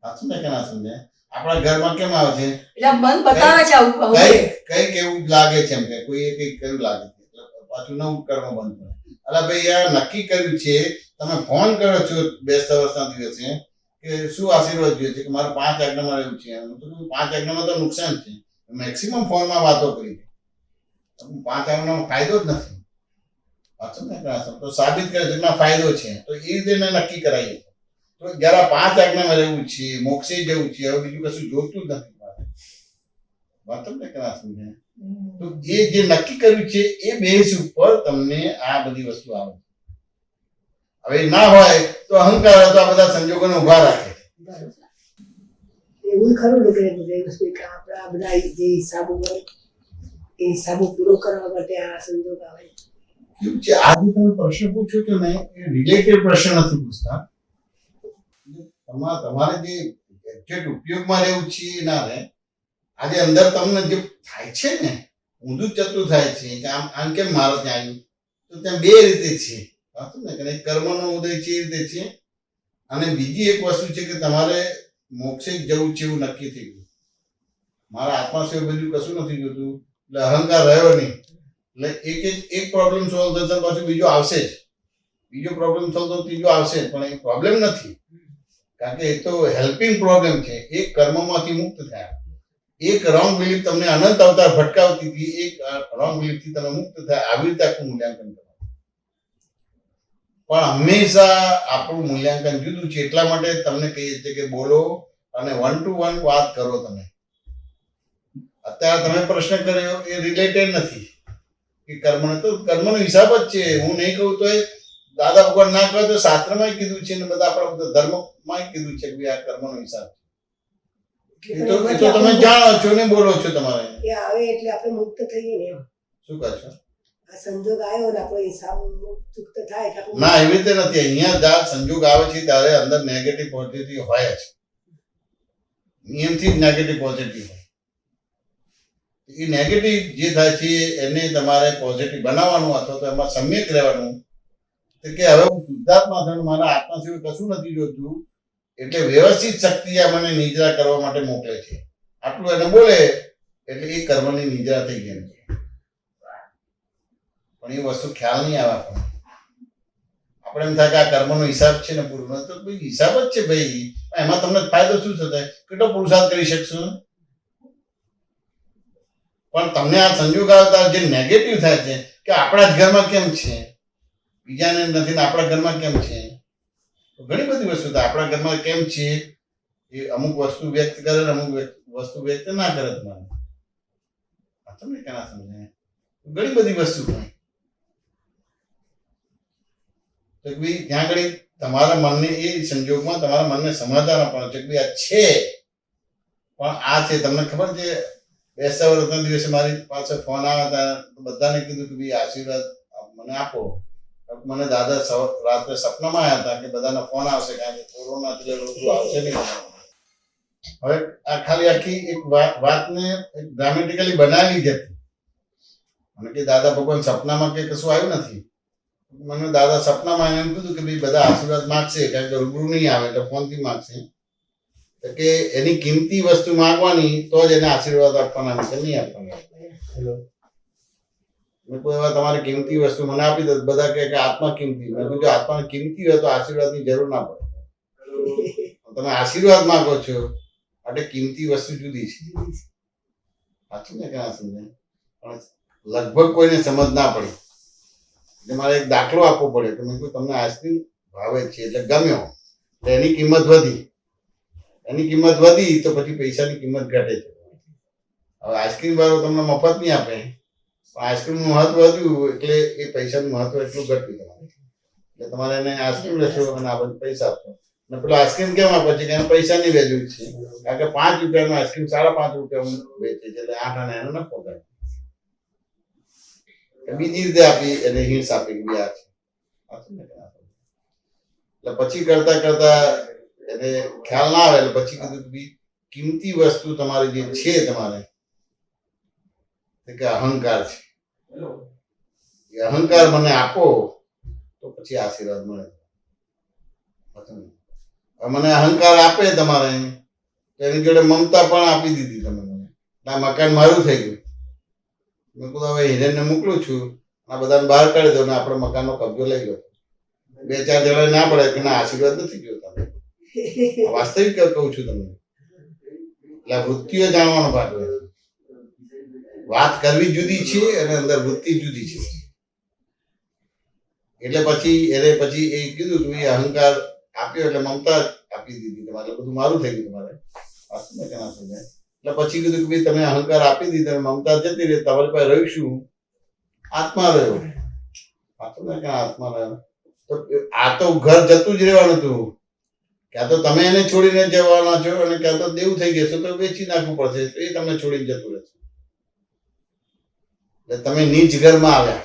C: વાંચો ને કે ના સમજે? આપણા ઘરમાં કેમ આવે છે
E: એટલે મન બતાવે છે આવું આવું.
C: કઈક એવું લાગે છે એમ કે કોઈએ કઈક કર્યું લાગે છે એટલે પાછું નવું કર્મ બંધ કરે. અલા ભાઈ આ નક્કી કર્યું છે, તમે ફોન કરો છો બેસતા વર્ષના દિવસે કે શું આશીર્વાદ જોઈએ છે કે મારે 5 આજ્ઞામાં રહેવું છે. હું તો કહું 5 આજ્ઞામાં તો નુકસાન છે. મેક્સિમમ ફોનમાં વાતો કરી 5 આજ્ઞામાં ફાયદો જ નથી. વાંચો ને તો સાબિત કરે છે કે ના ફાયદો છે, તો એ રીતે એને નક્કી કરાવીએ. તો જરા 5 આજ્ઞામાં રહેવું છે, મોક્ષે જવું છે, હવે બીજું કશું જોતું જ નથી મારે. વાંચો ને કે ના સમજે? તો એ જે નક્કી કર્યું છે એ બેઝ ઉપર તમને આ બધી વસ્તુ આવે. હવે ના હોય તો અહંકાર હતો આ બધા સંજોગોને ઉભા રાખે.
F: એવું ખરું ને કે બધા વસ્તુ કે આપણા બધા જે હિસાબો હોય એ હિસાબો પૂરો કરવા માટે આ સંજોગ આવે.
C: કેવું છે આજે તમે પ્રશ્ન પૂછો છો ને એ રિલેટેડ પ્રશ્ન નથી પૂછતા. તમારે જે એક્ઝેક્ટ ઉપયોગમાં રહેવું છે એ ના રહે. આજે અંદર તમને જે થાય છે ને ઊંધું જ જતું થાય છે કે આમ કેમ મારે ત્યાં આવ્યું, તો ત્યાં બે રીતે છે. વાંચો ને કે કર્મનો ઉદય છે એ રીતે છે, અને બીજી એક વસ્તુ છે કે તમારે મોક્ષે જ જવું છે એવું નક્કી થઈ ગયું. મારા આત્મા સિવાય બીજું કશું નથી જોતું એટલે અહંકાર રહ્યો નહીં. એટલે એક પ્રોબ્લેમ સોલ્વ થશે પાછું બીજો આવશે જ, બીજો પ્રોબ્લેમ સોલ્વ તો ત્રીજો આવશે જ. પણ એ પ્રોબ્લેમ નથી, કારણ કે એ તો હેલ્પિંગ પ્રોબ્લેમ છે. એક કર્મમાંથી મુક્ત થયા, એક રોંગ બિલીફ તમને અનંત અવતાર ભટકાવતી હતી, એક રોંગ બિલીફ થી તમે મુક્ત થયા. આવી રીતે આખું મૂલ્યાંકન કરો. પણ હંમેશા આપણું મૂલ્યાંકન જુદું છે. એટલા માટે તમને કહીએ છીએ કે બોલો અને 1 to 1 વાત કરો. તમે અત્યારે તમે પ્રશ્ન કર્યો એ રિલેટેડ નથી કે કર્મનો, તો કર્મનો હિસાબ જ છે. હું નહીં કહું તો એ દાદા ભગવાન ના કહે તો શાસ્ત્રમાં કીધું છે ને બધા આપણા બધા ધર્મમાં કીધું છે કે આ કર્મનો હિસાબ છે. એ તો તમે જાણો છો ને બોલો છો તમારે.
F: એ આવે એટલે આપણે મુક્ત થઈએ ને એમ.
C: શું કહો છો?
F: આ સંજોગ આવ્યો ને આપણો હિસાબ મુક્ત થાય એટલે આપણે
C: ના, એવી રીતે નથી. અહીંયા જ્યાં સંજોગ આવે છે ત્યારે અંદર નેગેટિવ પોઝિટિવ હોય જ. નિયમથી જ નેગેટિવ પોઝિટિવ હોય. એ નેગેટિવ જે થાય છે એને તમારે પોઝિટિવ બનાવવાનું અથવા તો એમાં સમ્યક રહેવાનું. તો કે હવે હું શુદ્ધાત્મા છું, મારા આત્મા સિવાય કશું નથી જોતું, એટલે વ્યવસ્થિત શક્તિ આ મને નિદ્રા કરવા માટે મોકલે છે. આટલું એને બોલે એટલે એ કર્મની નિદ્રા થઈ ગઈ. પણ એ વસ્તુ ખ્યાલ નહીં આવે આપણને. આપણે એમ થાય કે આ કર્મનો હિસાબ છે ને પૂરું, તો ભાઈ હિસાબ જ છે ભાઈ. એમાં તમને ફાયદો શું થશે? કેટલો પુરુષાર્થ કરી શકશો? પણ તમને આ સંજોગ આવતા જે નેગેટિવ થાય છે કે આપણા જ ઘરમાં કેમ છે, બીજાને નથી ને આપણા ઘરમાં કેમ છે, તો ઘણી બધી વસ્તુ થાય. આપણા ઘરમાં કેમ છે એ અમુક વસ્તુ વ્યક્ત કરે ને અમુક વસ્તુ વ્યક્ત ના કરે. તમને ક્યાં સમજાય? ઘણી બધી વસ્તુ થાય. તો ભાઈ ત્યાં આગળ તમારા મનને એ સંજોગમાં તમારા મનને સમાધાન આપવાનું છે કે ભાઈ આ છે પણ આ છે. તમને ખબર છે બેસતા વર્ષના દિવસે મારી પાસે ફોન આવ્યા હતા, બધાને કીધું કે ભાઈ આશીર્વાદ મને આપો. મને દાદા રાત્રે સપનામાં આવ્યા હતા કે બધાના ફોન આવશે, કારણ કે કોરોના એટલે રોગું આવશે નહીં. હવે આ ખાલી આખી એક વાતને ડ્રામેટિકલી બનાવી જ હતી. મને કે દાદા ભગવાન સપનામાં કે કશું આવ્યું નથી. મને દાદા સપનામાં એમ કીધું કે ભાઈ બધા આશીર્વાદ માંગશે, કારણ કે રૂબરૂ નહીં આવે એટલે ફોનથી માંગશે. કે એની કિંમતી વસ્તુ માંગવાની તો જ એને આશીર્વાદ આપવાના, નહીં આપવાના. મેં કોઈ એવા તમારી કિંમતી વસ્તુ મને આપી દો, બધા કહે કે આત્મા કિંમતી. મેં કીધું જો આત્મા કિંમતી હોય તો આશીર્વાદની જરૂર ના પડે. તમે આશીર્વાદ માંગો છો એટલે કિંમતી વસ્તુ જુદી છે. સાચું ને કે ના સમજાય? પણ લગભગ કોઈને સમજ ના પડી. એટલે મારે એક દાખલો આપવો પડે કે મેં કહ્યું તમને આઈસ્ક્રીમ ભાવે છે એટલે ગમ્યો, એટલે એની કિંમત વધી. એની કિંમત વધી તો પછી પૈસાની કિંમત ઘટે છે. હવે આઈસ્ક્રીમ વાળો તમને મફત નહીં આપે, પણ આઈસ્ક્રીમનું મહત્વ વધ્યું એટલે એ પૈસાનું મહત્વ એટલું ઘટ્યું તમારે. એટલે તમારે એને આઈસ્ક્રીમ લેશો અને આ બધું પૈસા આપશો. અને પેલો આઈસ્ક્રીમ કેમ આપે છે કે એને પૈસાની વેલ્યુ છે, કારણ કે 5 રૂપિયાનું આઈસ્ક્રીમ 5.5 રૂપિયાનું વેચે છે, એટલે 8 આના એનો નફો થાય. બીજી રીતે આપી એને હિંસ આપી કે આ છે. એટલે પછી કરતા કરતા એને ખ્યાલ ના આવે એટલે પછી કીધું કે કિંમતી વસ્તુ તમારી જે છે તમારે કે અહંકાર છે, એ અહંકાર મને આપો તો પછી આશીર્વાદ મળે. મને અહંકાર આપે તમારે તો એની જોડે મમતા પણ આપી દીધી તમે મને. આ મકાન મારું થઈ ગયું. મેં કીધું હવે હિરેનને મોકલું છું, આ બધાને બહાર કાઢી દો ને આપણે મકાનનો કબજો લઈ લો. 2-4 જણા ના પડે કે ના આશીર્વાદ નથી ગયો. તમે વાસ્તવિક કહું છું તમને. એટલે વૃત્તિઓ જાણવાનો ભાગ હોય. વાત કરવી જુદી છે અને અંદર વૃત્તિ જુદી છે. એટલે પછી એને પછી એ કીધું કે અહંકાર આપ્યો એટલે મમતા આપી દીધી તમારે, બધું મારું થઈ ગયું તમારે. એટલે પછી કીધું કે ભાઈ તમે અહંકાર આપી દીધી, મમતા જતી રહી, તમારી પાસે રહ્યું શું? આત્મા રહ્યો. આત્મા રહ્યો તો આ તો ઘર જતું જ રહેવાનું હતું. ક્યાં તો તમે એને છોડીને જવાના છો અને ક્યાં તો દેવું થઈ ગયું તો વેચી નાખવું પડશે, તો એ તમને છોડીને જતું રહેશે. એટલે તમે નીચ ઘરમાં આવ્યા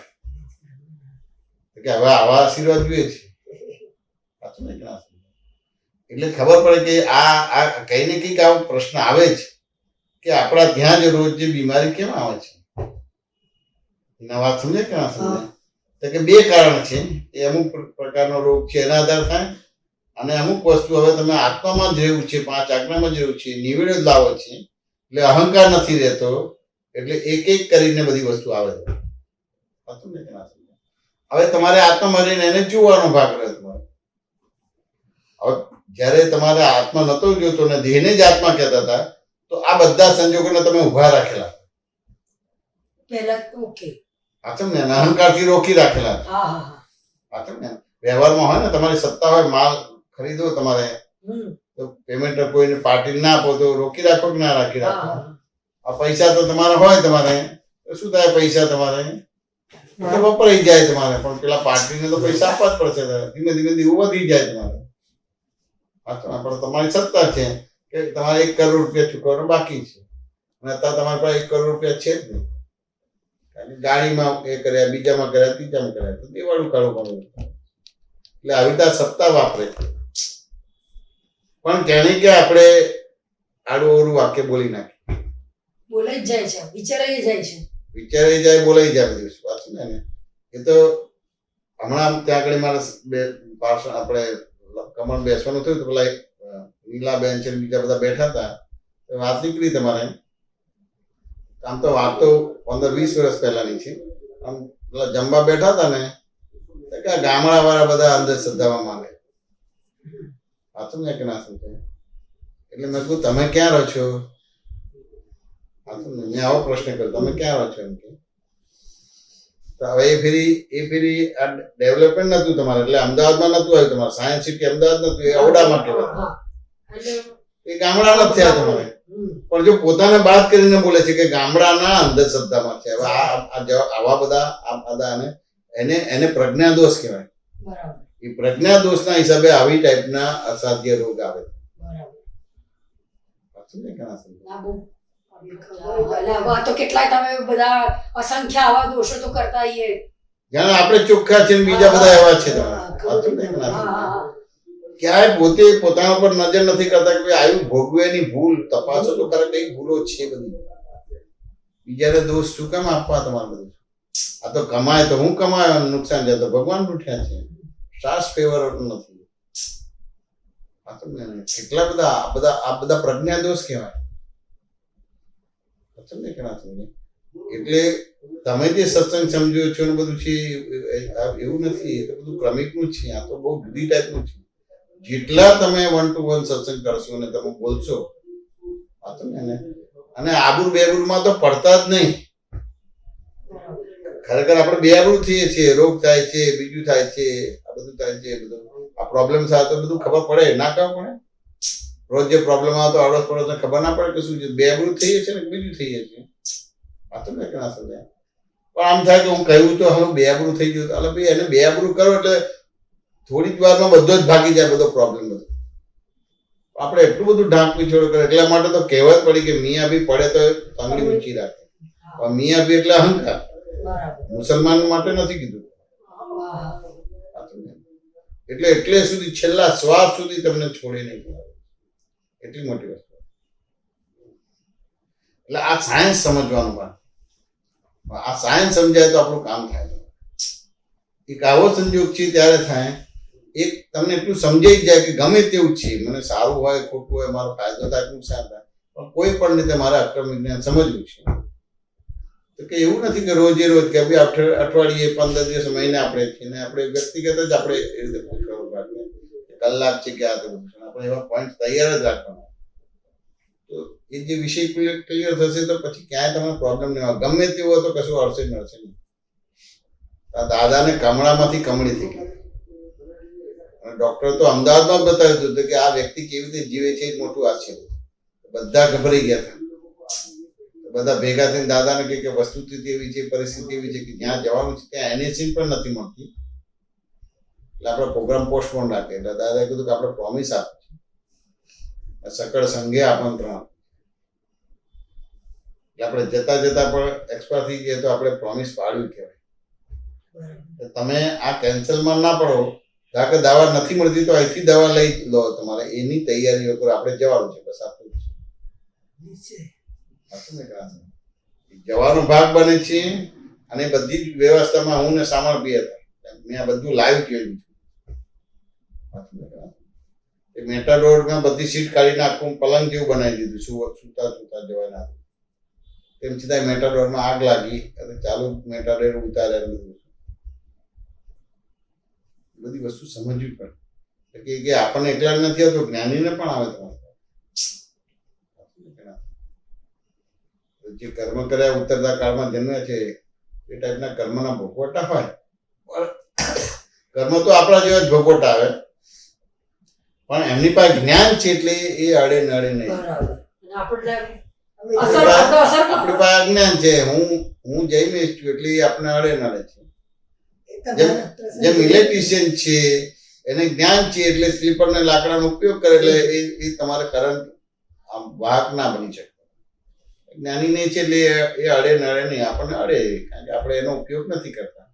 C: કે હવે આવા આશીર્વાદ જોઈએ છે. સાચું ને કે ના? એટલે ખબર પડે કે આ કઈ ને કઈક આવો પ્રશ્ન આવે જ કે આપણા ત્યાં જ રોજ જે બીમારી કેમ આવે છે. એના વાત સમજે કે ના સમજે? તો કે 2 કારણ છે. એ અમુક પ્રકારનો રોગ છે એના આધાર થાય, અને અમુક વસ્તુ હવે તમે આત્મામાં જ રહેવું છે, 5 આજ્ઞામાં જ રહેવું છે, નિવેડો જ લાવો છે, એટલે અહંકાર નથી રહેતો, એટલે એક એક કરીને બધી વસ્તુ આવે છે. સાચું ને કે ના સમજે? હવે તમારે આત્મામાં રહીને એને જોવાનો ભાગ રહ્યો તમારે. હવે જયારે તમારે આત્મા નતો જોતો ને દેહને જ આત્મા કહેતા હતા, તો આ બધા સંજોગોને તમે ઉભા રાખેલા.
E: પહેલા ઓકે.
C: સાચું ને? અહંકારથી રોકી રાખેલા. સાચું ને? વ્યવહારમાં હોય ને તમારી સત્તા હોય, માલ ખરીદો તમારે તો પેમેન્ટ કોઈને પાર્ટી ના આપો તો રોકી રાખો કે ના રાખી રાખો? આ પૈસા તો તમારા હોય, તમારે તો શું થાય? પૈસા તમારે વપરાઈ જાય તમારે, પણ પેલા પાર્ટીને તો પૈસા આપવા જ પડશે. ધીમે ધીમે દેવું વધી જાય તમારે. પણ તમારી સત્તા છે કે તમારે 1 કરોડ રૂપિયા ચૂકવવાનું બાકી છે, અને અત્યારે તમારી પાસે 1 કરોડ રૂપિયા છે જ નહીં. ગાડીમાં એ કર્યા, બીજામાં કર્યા, ત્રીજામાં કર્યા, તો દેવાળું કાઢવું પડે. એટલે આવી રીતે સત્તા વાપરે. પણ તેને કે આપણે આડું અવળું વાક્ય બોલી નાખીએ.
E: બોલાઈ જાય છે, વિચારાઈ જાય છે,
C: વિચારાઈ જાય, બોલાઈ જાય બધું. વાત ને એ તો હમણાં ત્યાં આગળ મારે આપણે કમળ બેસવાનું થયું તો પેલા નીલાબેન છે બીજા બધા બેઠા હતા, વાત નીકળી તમારે. આમ તો વાત તો 15-20 વર્ષ પહેલાની છે. આમ પેલા જમવા બેઠા હતા ને, ગામડા વાળા બધા અંધશ્રદ્ધામાં માને. સાચું ને કે ના સમજાય? એટલે મેં કહ્યું તમે ક્યાં રહો છો? હા તો મેં આવો પ્રશ્ન કર્યો, તમે ક્યાં રહો છો એમ કે. તો હવે એ ફેરી આ ડેવલપમેન્ટ નતું તમારે, એટલે અમદાવાદમાં નતું આવ્યું તમારે, સાયન્સ સિટી અમદાવાદ નતું, એ અવડામાં કહેવાય.
E: હા. એટલે
C: એ ગામડાના જ થયા તમારે. પણ જો પોતાને બાદ કરીને બોલે છે કે ગામડાના અંધશ્રદ્ધામાં છે. હવે આવા બધા એને પ્રજ્ઞા દોષ કહેવાય.
E: બરાબર
C: એ પ્રજ્ઞા દોષના હિસાબે આવી ટાઈપના અસાધ્ય રોગ આવે.
E: બરાબર.
C: સાચું ને કે ના સમજાય?
E: ના, બહુ એટલે આવા તો કેટલાય તમે બધા અસંખ્ય આવા દોષો તો કરતા આવીએ.
C: જાણે આપણે ચોખ્ખા છે ને બીજા બધા એવા છે તમે. સાચું ને કે ના
E: હા
C: સમજાય?
E: હા
C: ક્યાંય પોતે પોતાના પર નજર નથી કરતા કે ભાઈ આવ્યું ભોગવેની ભૂલ તપાસો તો ખરા કઈ ભૂલો છે બધી. બીજાને દોષ શું કામ આપવા તમારે બધું? આ તો કમાય તો હું કમાય, નુકસાન જાય તો ભગવાન રૂઠ્યા છે. સ્ટાર્સ ફેવર નથી. આ તો કેટલા બધા પ્રજ્ઞા દોષ કહેવાય. સમજે કે ના સમજે? એટલે તમે જે સત્સંગ સમજો છો ને બધું છે એવું નથી, એ તો બધું ક્રમિકનું જ છે. આ તો બહુ જુદી ટાઈપનું છે. જેટલા તમે 1 to 1 સત્સંગ કરશો ને તમે બોલશો અને આબરૂ બેબરૂમાં તો પડતા જ નહીં. ખરેખર આપણે બેઆબરૂ થઈએ છીએ, રોગ થાય છે, બીજું થાય છે, આ બધું થાય છે, બધું આ પ્રોબ્લેમ થાય તો બધું ખબર પડે ના ખબર પડે? રોજ જે પ્રોબ્લેમ આવે તો અડોસ પડોસ ખબર ના પડે કે શું છે? બેઆબરૂ થઈએ છીએ ને બીજું થઈએ છીએ. આ તો મેં ના સમજાય. પણ આમ થાય કે હું કહ્યું તો હવે બેઆબરૂ થઈ ગયું, એટલે ભાઈ એને બેઆબરૂ કરો એટલે થોડીક વારમાં બધો જ ભાગી જાય, બધો પ્રોબ્લેમ બધો. આપણે એટલું બધું ઢાંક પીછોડ કરે. એટલા માટે તો કહેવત પડી કે મિયા બી પડે તો આંગળી ઊંચી રાખે. પણ મિયા બી એટલે અહંકાર.
E: બરાબર.
C: મુસલમાન માટે નથી કીધું. એટલે સુધી છેલ્લા શ્વાસ સુધી તમને છોડી નહીં. એટલી મોટી વસ્તુ. એટલે આ સાયન્સ સમજવાનું પણ. આ સાયન્સ સમજાય તો આપણું કામ થાય. એક આવો સંજોગ છે ત્યારે થાય, એક તમને એટલું સમજાઈ જાય કે ગમે તેવું છે, મને સારું હોય ખોટું હોય, મારો ફાયદો થાય નુકસાન થાય, પણ કોઈ પણ રીતે મારે અક્રમ વિજ્ઞાન સમજવું છે. તો કે એવું નથી કે રોજે રોજ કે ભાઈ અઠવાડિયે 15 દિવસ મહિને આપણે છીએ ને આપણે વ્યક્તિગત જ આપણે એ રીતે પૂછવાનું બાકી કલાક છે કે આ તો આપણે એવા પોઈન્ટ તૈયાર જ રાખવાના. તો એ જે વિષય ક્લિયર થશે તો પછી ક્યાંય તમને પ્રોબ્લેમ નહીં આવે. ગમે તેવું હોય તો કશું અડશે નહીં. આ દાદાને કમળામાંથી કમળી થઈ ગઈ. અને ડોક્ટર તો અમદાવાદમાં બતાવ્યું હતું કે આ વ્યક્તિ કેવી રીતે જીવે છે એ મોટું આશ્ચર્ય. બધા ગભરાઈ ગયા હતા. બધા ભેગા થઈને દાદાને કહે કે વસ્તુથી એવી છે, પરિસ્થિતિ એવી છે કે જ્યાં જવાનું છે ત્યાં એનએસી પણ નથી મળતી, એટલે આપણે પ્રોગ્રામ પોસ્ટપોન રાખે. એટલે દાદાએ કીધું કે આપણે પ્રોમિસ આપી છે, સકળ સંઘે આમંત્રણ આપે. એટલે આપણે જતા પણ એક્સપાયર થઈ ગયા તો આપણે પ્રોમિસ પાડ્યું કહેવાય. તમે આ કેન્સલમાં ના પડો. ધારો કે દવા નથી મળતી તો અહીંથી દવા લઈ લો, તમારે એની તૈયારીઓ કરો. આપણે જવાનું છે, બસ આપણું જવાનો ભાગ બને છે. અને બધી જ વ્યવસ્થામાં હું ને સામાન બી હતા. મેં આ બધું લાઈવ જોયું છે. મેટા રોડમાં બધી સીટ કાઢીને આખું પલંગ જેવું બનાવી દીધું, સુતા જવાના. તેમ છતાં મેટા રોડમાં આગ લાગી અને ચાલુ મેટા રોડ ઉતાર્યા. બધી વસ્તુ સમજવી પડે કે આપણને એકલા નથી આવતો, જ્ઞાનીને પણ આવે. તમારે જે કર્મ કર્યા ઉતરતા કાળમાં જન્મ્યા છે એ ટાઈપના કર્મના ભોગવટા હોય. કર્મ તો આપણા જેવા જ ભોગવટા આવે, પણ એમની પાસે જ્ઞાન છે એટલે એ અડે નડે નહીં. આપણી પાસે અજ્ઞાન છે. હું જઈમેશ છું એટલે એ આપણે અડે નડે છે. જેમ ઇલેક્ટ્રિશિયન છે એને જ્ઞાન છે એટલે સ્લીપર ને લાકડાનો ઉપયોગ કરે એટલે એ તમારે કરંટ વાહક ના બની શકે. જ્ઞાની નહીં છે એટલે એ અડે નડે નહીં, આપણને અડે, કારણ કે આપણે એનો ઉપયોગ નથી કરતા.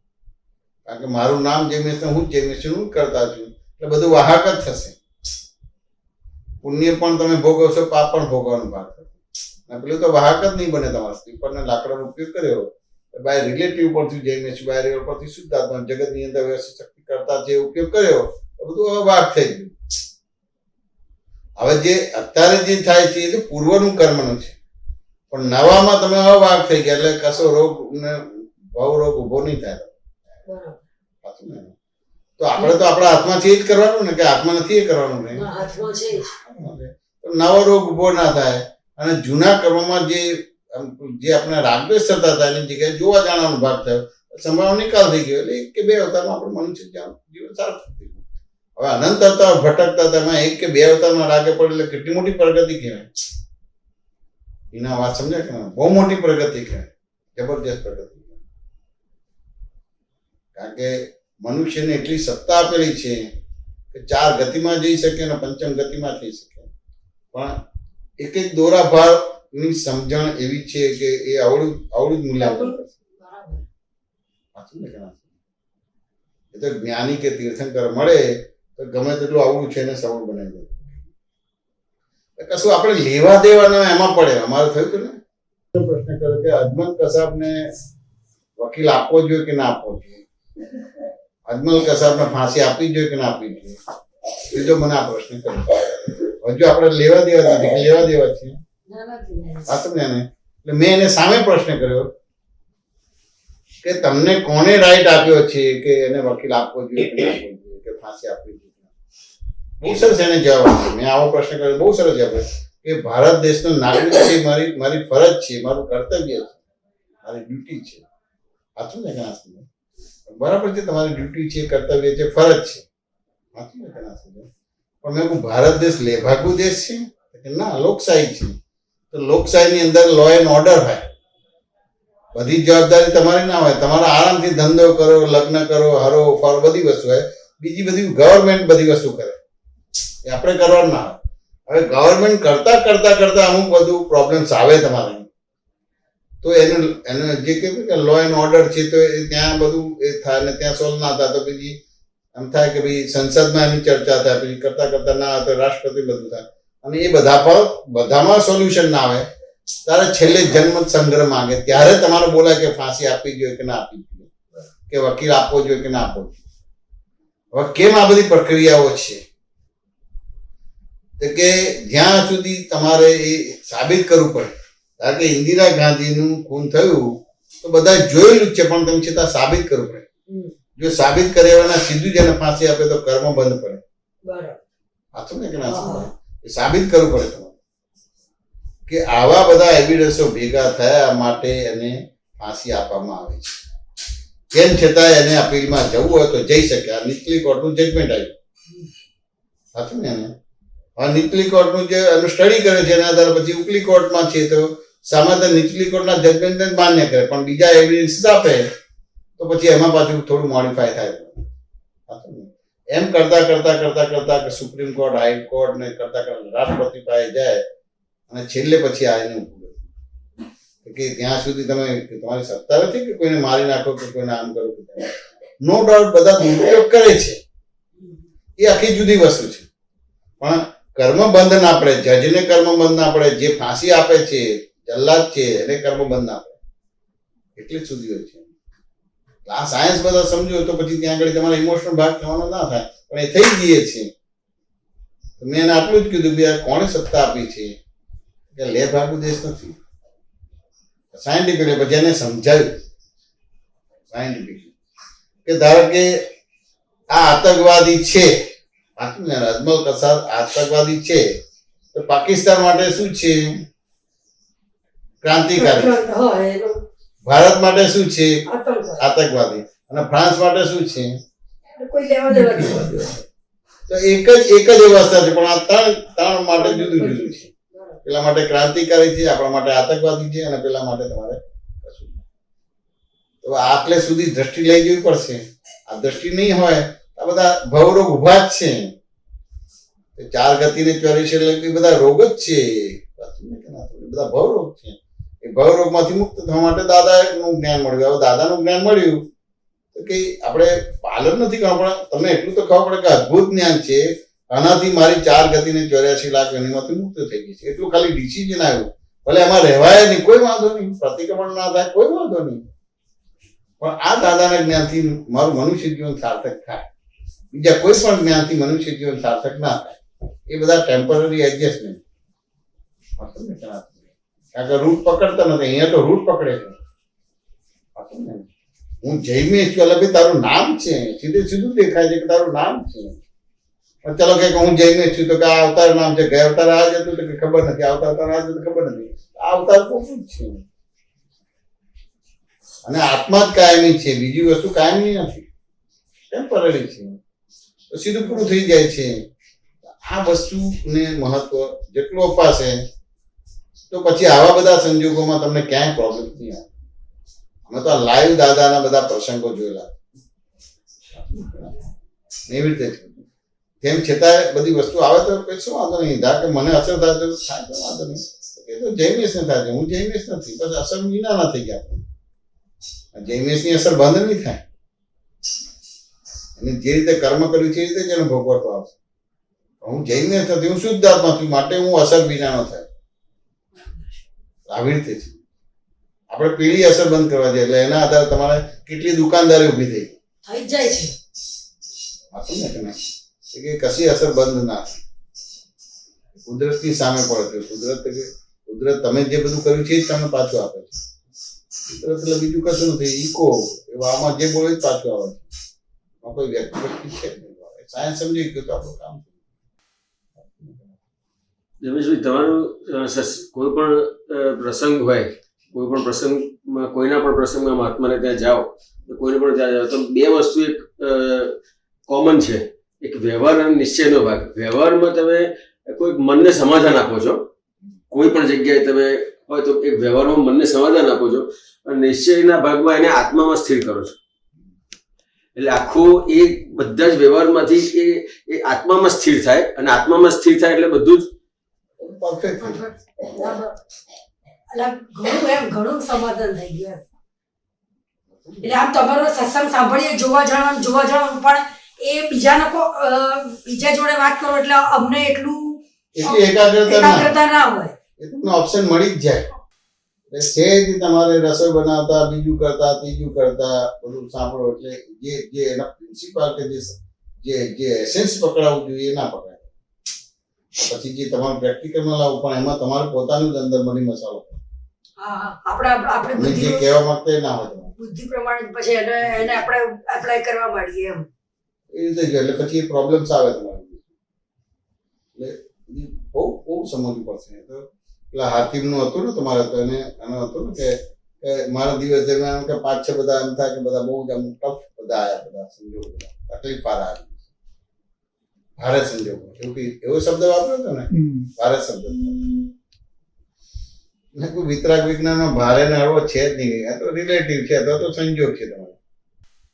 C: કારણ કે મારું નામ જઈમેશ હું જ જઈમેશ છું, હું કરતા છું, એટલે બધું વાહક જ થશે. પુણ્ય પણ તમે ભોગવશો, પાપ પણ ભોગવવાનો ભાગ થશે. અને પેલું તો વાહક જ નહીં બને. તમારા સ્લીપર ને લાકડાનો ઉપયોગ કર્યો બાય રિલેટિવ પરથી જઈમેશ, બાય રિવર પરથી શુદ્ધાત્મા જગતની અંદર વ્યવસ્થિત શક્તિ કરતા જે ઉપયોગ કર્યો એ બધું હવે વાહક થઈ ગયું. હવે જે અત્યારે જે થાય છે એ તો પૂર્વનું કર્મનું છે, પણ નવામાં તમે હવે વાઘ થઈ ગયા એટલે કશો રોગ ને ભાવ રોગ ઉભો નહીં થાય. તો આપણે તો આપણા હાથમાં છે એ જ કરવાનું ને, કે હાથમાં નથી એ કરવાનું નહીં. તો તો નવો રોગ ઊભો ના થાય અને જૂના કર્મમાં જે આપણે રાગદ્વેષ થતા હતા એની જગ્યાએ જોવા જાણવાનો ભાગ થયો, સંભાવનો નિકાલ થઈ ગયો. એટલે 1 કે 2 અવતારમાં આપણું મનુષ્ય જીવન સાર્થક થઈ ગયું. હવે અનંત અવતાર ભટકતા હતા, એમાં 1 કે 2 અવતારમાં રાગે પડે એટલે કેટલી મોટી પ્રગતિ કહેવાય. એના વાત સમજાય કે ના? બહુ મોટી પ્રગતિ કહેવાય, જબરજસ્ત પ્રગતિ. કારણ કે મનુષ્યને એટલી સત્તા આપેલી છે કે 4 ગતિમાં જઈ શકે અને 5મ ગતિમાં થઈ શકે. પણ એક દોરા ભાવની સમજણ એવી છે કે એ આવડું જ મૂલ્યાંકન કરશે. સાચું ને કે ના? એ તો જ્ઞાની કે તીર્થંકર મળે તો ગમે તેટલું આવડું છે એને સવળ બનાવી દે. કશું આપણે લેવા દેવાના એમાં પડે. અમારે થયું હતું ને, પ્રશ્ન કર્યો કે અજમલ કસાબને વકીલ આપવો જોઈએ કે ના આપવો જોઈએ, અજમલ કસાબને ફાંસી આપવી જોઈએ કે ના આપવી જોઈએ. બીજો મને આ પ્રશ્ન કર્યો. હજુ આપણે લેવા દેવા નથી કે લેવા દેવા છે. સાચું ને? એટલે મેં એને સામે પ્રશ્ન કર્યો કે તમને કોને રાઈટ આપ્યો છે કે એને વકીલ આપવો જોઈએ કે ના આપવો જોઈએ, કે ફાંસી આપવી જોઈએ? બહુ સરસ એને જવાબ આપ્યો. મેં આવો પ્રશ્ન કર્યો, બહુ સરસ જવાબ આપ્યો કે ભારત દેશનો નાગરિક છે, મારી ફરજ છે, મારું કર્તવ્ય છે, મારી ડ્યુટી છે. સાચું ને કે ના? બરાબર છે, તમારી ડ્યુટી છે, કર્તવ્ય છે, ફરજ છે. સાચું ને કે ના? પણ મેં કહું ભારત દેશ લેભાગુ દેશ છે કે ના? લોકશાહી છે. તો લોકશાહીની અંદર લો એન્ડ ઓર્ડર હોય. બધી જવાબદારી તમારી ના હોય. તમારા આરામથી ધંધો કરો, લગ્ન કરો, હરો ફરો, બધી વસ્તુ હોય. બીજી બધી ગવર્મેન્ટ બધી વસ્તુ કરે, એ આપણે કરવાનું ના હોય. હવે ગવર્મેન્ટ કરતા કરતા કરતા અમુક બધું પ્રોબ્લેમ્સ આવે તમારે, તો એનું જે કહેવાય કે લો એન્ડ ઓર્ડર છે, તો એ ત્યાં બધું એ થાય ને ત્યાં સોલ્વ ના થાય તો પછી એમ થાય કે ભાઈ સંસદમાં એની ચર્ચા થાય, પછી કરતા કરતા ના આવે તો રાષ્ટ્રપતિ બધું થાય. અને એ બધામાં સોલ્યુશન ના આવે ત્યારે છેલ્લે જન્મત સંગ્રહ માંગે ત્યારે તમારે બોલાય કે ફાંસી આપવી જોઈએ કે ના આપવી જોઈએ, કે વકીલ આપવો જોઈએ કે ના આપવો જોઈએ. હવે કેમ આ બધી પ્રક્રિયાઓ છે? તો કે જ્યાં સુધી તમારે એ સાબિત કરવું પડે. કારણ કે ઇન્દિરા ગાંધીનું ખૂન થયું તો બધા જોયેલું જ છે, પણ તેમ છતાં સાબિત કરવું પડે. જો સાબિત કર્યા સીધું જ એને ફાંસી આપે તો કર્મ બંધ પડે. સાચું ને કે ના? સાબિત કરવું પડે તમારે કે આવા બધા એવિડન્સો ભેગા થયા માટે એને ફાંસી આપવામાં આવે છે. તેમ છતાં એને અપીલમાં જવું હોય તો જઈ શકે. આ નીચલી કોર્ટનું જજમેન્ટ આવ્યું. સાચું ને? હવે નીચલી કોર્ટનું જે એનું સ્ટડી કરે છે એના આધારે પછી ઉપલી કોર્ટમાં છે તો સામાન્ય નીચલી કોર્ટના જજમેન્ટને જ માન્ય કરે, પણ બીજા એવિડન્સ આપે તો પછી એમાં પાછું થોડું મોડિફાય થાય. એમ કરતા કરતા કરતા કરતા કે સુપ્રીમ કોર્ટ, હાઈકોર્ટ ને કરતા કરતા રાષ્ટ્રપતિ પાસે જાય અને છેલ્લે પછી આ એનું કે ત્યાં સુધી તમારી સત્તા નથી કે કોઈને મારી નાખો કે કોઈને આમ કરો. નો ડાઉટ બધા દુરુપયોગ કરે છે, એ આખી જુદી વસ્તુ છે. પણ કર્મ બંધ ના પડે, જજને કર્મ બંધ ના પડે, જે ફાંસી આપે છે જલ્લાદ છે એને કર્મ બંધ ના પડે, એટલી જ સુધી હોય છે. આ સાયન્સ બધા સમજો તો પછી ત્યાં આગળ તમારા ઇમોશનલ ભાગ થવાનો ના થાય, પણ એ થઈ જઈએ છે. મેં એને આટલું જ કીધું કે કોણે સત્તા આપી છે કે લે ભાગુ દેશ નથી. સાયન્ટિફિકલી પછી એને સમજાવ્યું સાયન્ટિફિકલી કે ધારો કે આ આતંકવાદી છે, અજમલ કસાબ આતંકવાદી છે, તો પાકિસ્તાન માટે શું છે? ક્રાંતિકારી. ભારત માટે શું છે? આતંકવાદી. અને ફ્રાન્સ માટે શું છે? તો એક જ અવસ્થા છે, પણ આ ત્રણ માટે જુદું જુદું છે. પેલા માટે ક્રાંતિકારી છે, આપણા માટે આતંકવાદી છે, અને પેલા માટે તમારે કશું. તો આટલે સુધી દ્રષ્ટિ લઈ જવી પડશે. આ દ્રષ્ટિ નહીં હોય આ બધા ભવરોગ ઉભા જ છે. 4 ગતિ ને 84 એટલે બધા રોગ જ છે, બધા ભવરોગ છે. એ ભવરોગમાંથી મુક્ત થવા માટે દાદાનું જ્ઞાન મળ્યું. હવે દાદાનું જ્ઞાન મળ્યું તો કે આપણે પાલન નથી કરવું, પણ તમને એટલું તો ખબર પડે કે અદ્ભુત જ્ઞાન છે. આનાથી મારી 4 ગતિ ને 84 લાખ યોનિમાંથી મુક્ત થઈ ગઈ છે. એટલું ખાલી ડિસિઝન આવ્યું. ભલે એમાં રહેવાય નહીં, કોઈ વાંધો નહીં, પ્રતિક્રમણ ના થાય, કોઈ વાંધો નહીં, પણ આ દાદાના જ્ઞાનથી મારું મનુષ્ય જીવન સાર્થક થાય. બીજા કોઈ પણ જ્ઞાનથી મનુષ્ય જીવન સાર્થક ના થાય. એ બધા ટેમ્પરરી એડજસ્ટમેન્ટ. કારણ કે રૂટ પકડતા નથી. અહીંયા તો રૂટ પકડે છે. હું જઈમેશ છું એટલે તારું નામ છે, સીધે સીધું દેખાય છે કે તારું નામ છે, ચલો કે હું જઈને છું તો કે આ અવતાર નામ છે, ગયા અવતાર આ જ હતું તો કે ખબર નથી, આવતા અવતાર આ જ હતું ખબર નથી. આ અવતાર કોનું જ છે અને આત્મા જ કાયમી છે, બીજી વસ્તુ કાયમી નથી, ટેમ્પરરી છે, તો સીધું પૂરું થઈ જાય છે. આ વસ્તુને મહત્વ જેટલું અપાશે તો પછી આવા બધા સંજોગોમાં તમને ક્યાંય પ્રોબ્લેમ નહીં આવે. અમે તો આ લાઈવ દાદાના બધા પ્રસંગો જોયેલા એવી રીતે છે. તેમ છતાં બધી વસ્તુ આવે તો કશું વાંધો નહીં. ધાર કે મને અસર થાય તો થાય તો વાંધો નહીં, એ તો જૈનેશને થાય છે, હું જૈનેશ નથી, બસ અસર વિના ના થઈ ગયા. જૈનેશની અસર બંધ નહીં થાય, અને જે રીતે કર્મ કર્યું છે એ રીતે જ એનો ભોગવટો આવશે. હું જૈનેશ નથી, હું શુદ્ધ આત્મા છું, માટે હું અસર વિના ન થાય. આવી રીતે છે. આપણે પેલી અસર બંધ કરવા છે એટલે એના આધારે તમારે કેટલી દુકાનદારી ઉભી થઈ
E: થઈ જ જાય છે.
C: હતું ને કે નહીં કે કશી અસર બંધ ના થાય. કુદરતની સામે પડે છે. કુદરત તમે જે બધું કર્યું છે એ જ તમને પાછું આપે છે. કુદરત એટલે બીજું કશું નથી, ઈકો એવા આમાં જે બોલે જ પાછું આવે છે. આમાં કોઈ વ્યક્તિ છે જ નહીં. સાયન્સ સમજી ગયું તો આપણું કામ છે.
G: રમેશભાઈ, તમારું કોઈ પણ પ્રસંગ હોય, કોઈ પણ પ્રસંગમાં, કોઈના પણ પ્રસંગમાં મહાત્માને ત્યાં જાઓ તો કોઈને પણ ત્યાં જાઓ તો બે વસ્તુ એક કોમન છે, એક વ્યવહાર અને નિશ્ચયનો ભાગ. વ્યવહારમાં તમે કોઈ મનને સમાધાન આપો છો, કોઈ પણ જગ્યાએ તમે હોય તો એક વ્યવહારમાં મનને સમાધાન આપો છો, અને નિશ્ચયના ભાગમાં એને આત્મામાં સ્થિર કરો છો. એટલે આખું એ બધા જ વ્યવહારમાંથી એ આત્મામાં સ્થિર થાય, અને આત્મામાં સ્થિર થાય એટલે બધું જ
C: પરફેક્ટ થઈ જાય.
E: ઘણું સમાધાન થઈ ગયું. એટલે આમ તમારો સત્સંગ સાંભળીએ, જોવા જવાનું પણ એ બીજા જોડે વાત કરો એટલે અમને એટલું
C: એટલી એકાગ્રતા
E: ના હોય.
C: એ તમને ઓપ્શન મળી જ જાય. એટલે છે જ તમારે રસોઈ બનાવતા, બીજું કરતા, ત્રીજું કરતા, બધું સાંભળો એટલે જે એના પ્રિન્સિપાલ કે જે એસેન્સ પકડાવવું જોઈએ એ ના પકડાય. પછી જે તમારે પ્રેક્ટિકલમાં લાવવું પણ એમાં તમારે પોતાનું જ અંદર મળી મસાલો
E: આપણે
C: જે કહેવા માંગતા એ ના હોય તમારે
E: બુદ્ધિ પ્રમાણે પછી એને આપણે એપ્લાય કરવા માંડીએ એમ
C: એ રીતે જ. એટલે પછી એ પ્રોબ્લેમ્સ આવે તમારે. એટલે બહુ સમજવું પડશે. તો પેલા હાથીમનું હતું ને તમારે, તો એને એનો હતું ને કે મારા દિવસ દરમિયાન કે 5-6 બધા એમ થાય કે બધા બહુ જ આમ ટફ બધા આવ્યા, બધા સંજોગો, બધા તકલીફ વાળા આવી, ભારે સંજોગો, એવો શબ્દ વાપર્યો હતો ને, ભારે શબ્દ. કોઈ વિતરાગ વિજ્ઞાનમાં ભારે ને હળવો છે જ નહીં, આ તો રિલેટિવ છે, તો સંજોગ છે તમારે.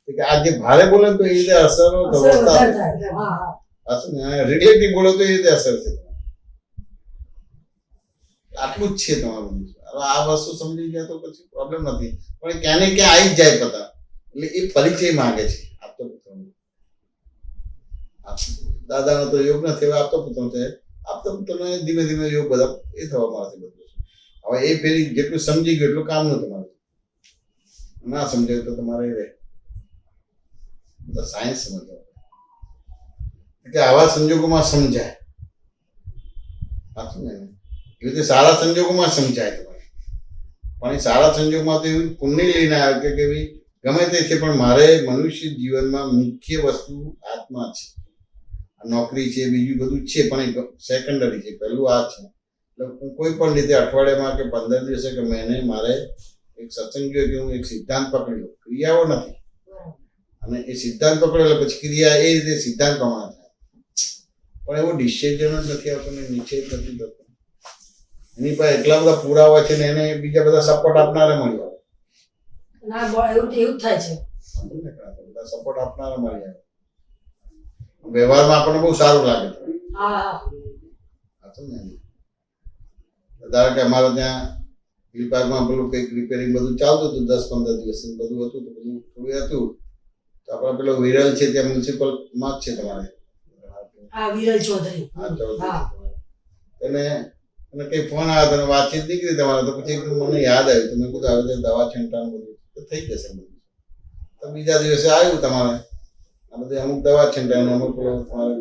C: કે આ જે ભારે બોલે તો એ રીતે અસરો રિલેટિવ બોલો તો એ રીતે અસર છે. આટલું જ છે તમારું. આ વસ્તુ સમજી ગયા તો પછી પ્રોબ્લેમ નથી. પણ ક્યાં ને ક્યાં આવી જ જાય પતા. એટલે એ પરિચય માંગે છે. આપતો પુત્રનો દાદાનો તો યોગ નથી, હવે આપતો પુત્ર છે. આપતો પુત્રને ધીમે ધીમે યોગ બધા એ થવા મળશે બધું. હવે એ ફેરી જેટલું સમજી ગયું એટલું કામનું તમારું. ના સમજાય તો તમારે રહે સાયન્સ સમજવા કે આવા સંજોગોમાં સમજાય. સાચું ને? એવી રીતે સારા સંજોગોમાં સમજાય તમારે. પણ એ સારા સંજોગમાં તો એવું પુણ્ય લઈને આવે કે ભાઈ ગમે તે છે પણ મારે મનુષ્ય જીવનમાં મુખ્ય વસ્તુ આત્મા છે. નોકરી છે, બીજું બધું છે, પણ એ સેકન્ડરી છે. પહેલું આ છે. એટલે કોઈ પણ રીતે અઠવાડિયામાં કે 15 દિવસે કે મહિને મારે એક સત્સંગ જોઈએ કે હું એક સિદ્ધાંત પકડી લઉં. ક્રિયાઓ નથી. અને એ સિદ્ધાંત પકડેલો પછી ક્રિયા એ રીતે સિદ્ધાંત પ્રમાણે થાય. પણ એવો ડિસિઝન જ નથી આવતો ને નિશ્ચય જ નથી થતો. એની પાસે એટલા બધા પુરાવા છે ને એને બીજા બધા સપોર્ટ આપનારા મળી આવે.
E: એવું થાય છે.
C: બધા સપોર્ટ આપનારા મળી આવે. વ્યવહારમાં આપણને બહુ સારું લાગે. ધારો કે અમારે ત્યાં વિભાગમાં પેલું કંઈક રિપેરિંગ બધું ચાલતું હતું, 10-15 દિવસ બધું હતું, તો બધું થોડું હતું. તો આપણે પેલો વિરલ છે ત્યાં મ્યુનિસિપલમાં જ છે તમારે,
E: વિરલ ચૌધરી.
C: એને કઈ ફોન આવ્યો તો વાતચીત નીકળી તમારે. તો પછી મને યાદ આવ્યું, તો મેં કીધું આવે દવા છંટાણ બધું તો થઈ જશે બધું. તો બીજા દિવસે આવ્યું તમારે આ બધી અમુક દવા છંટાઈને અમુક તમારે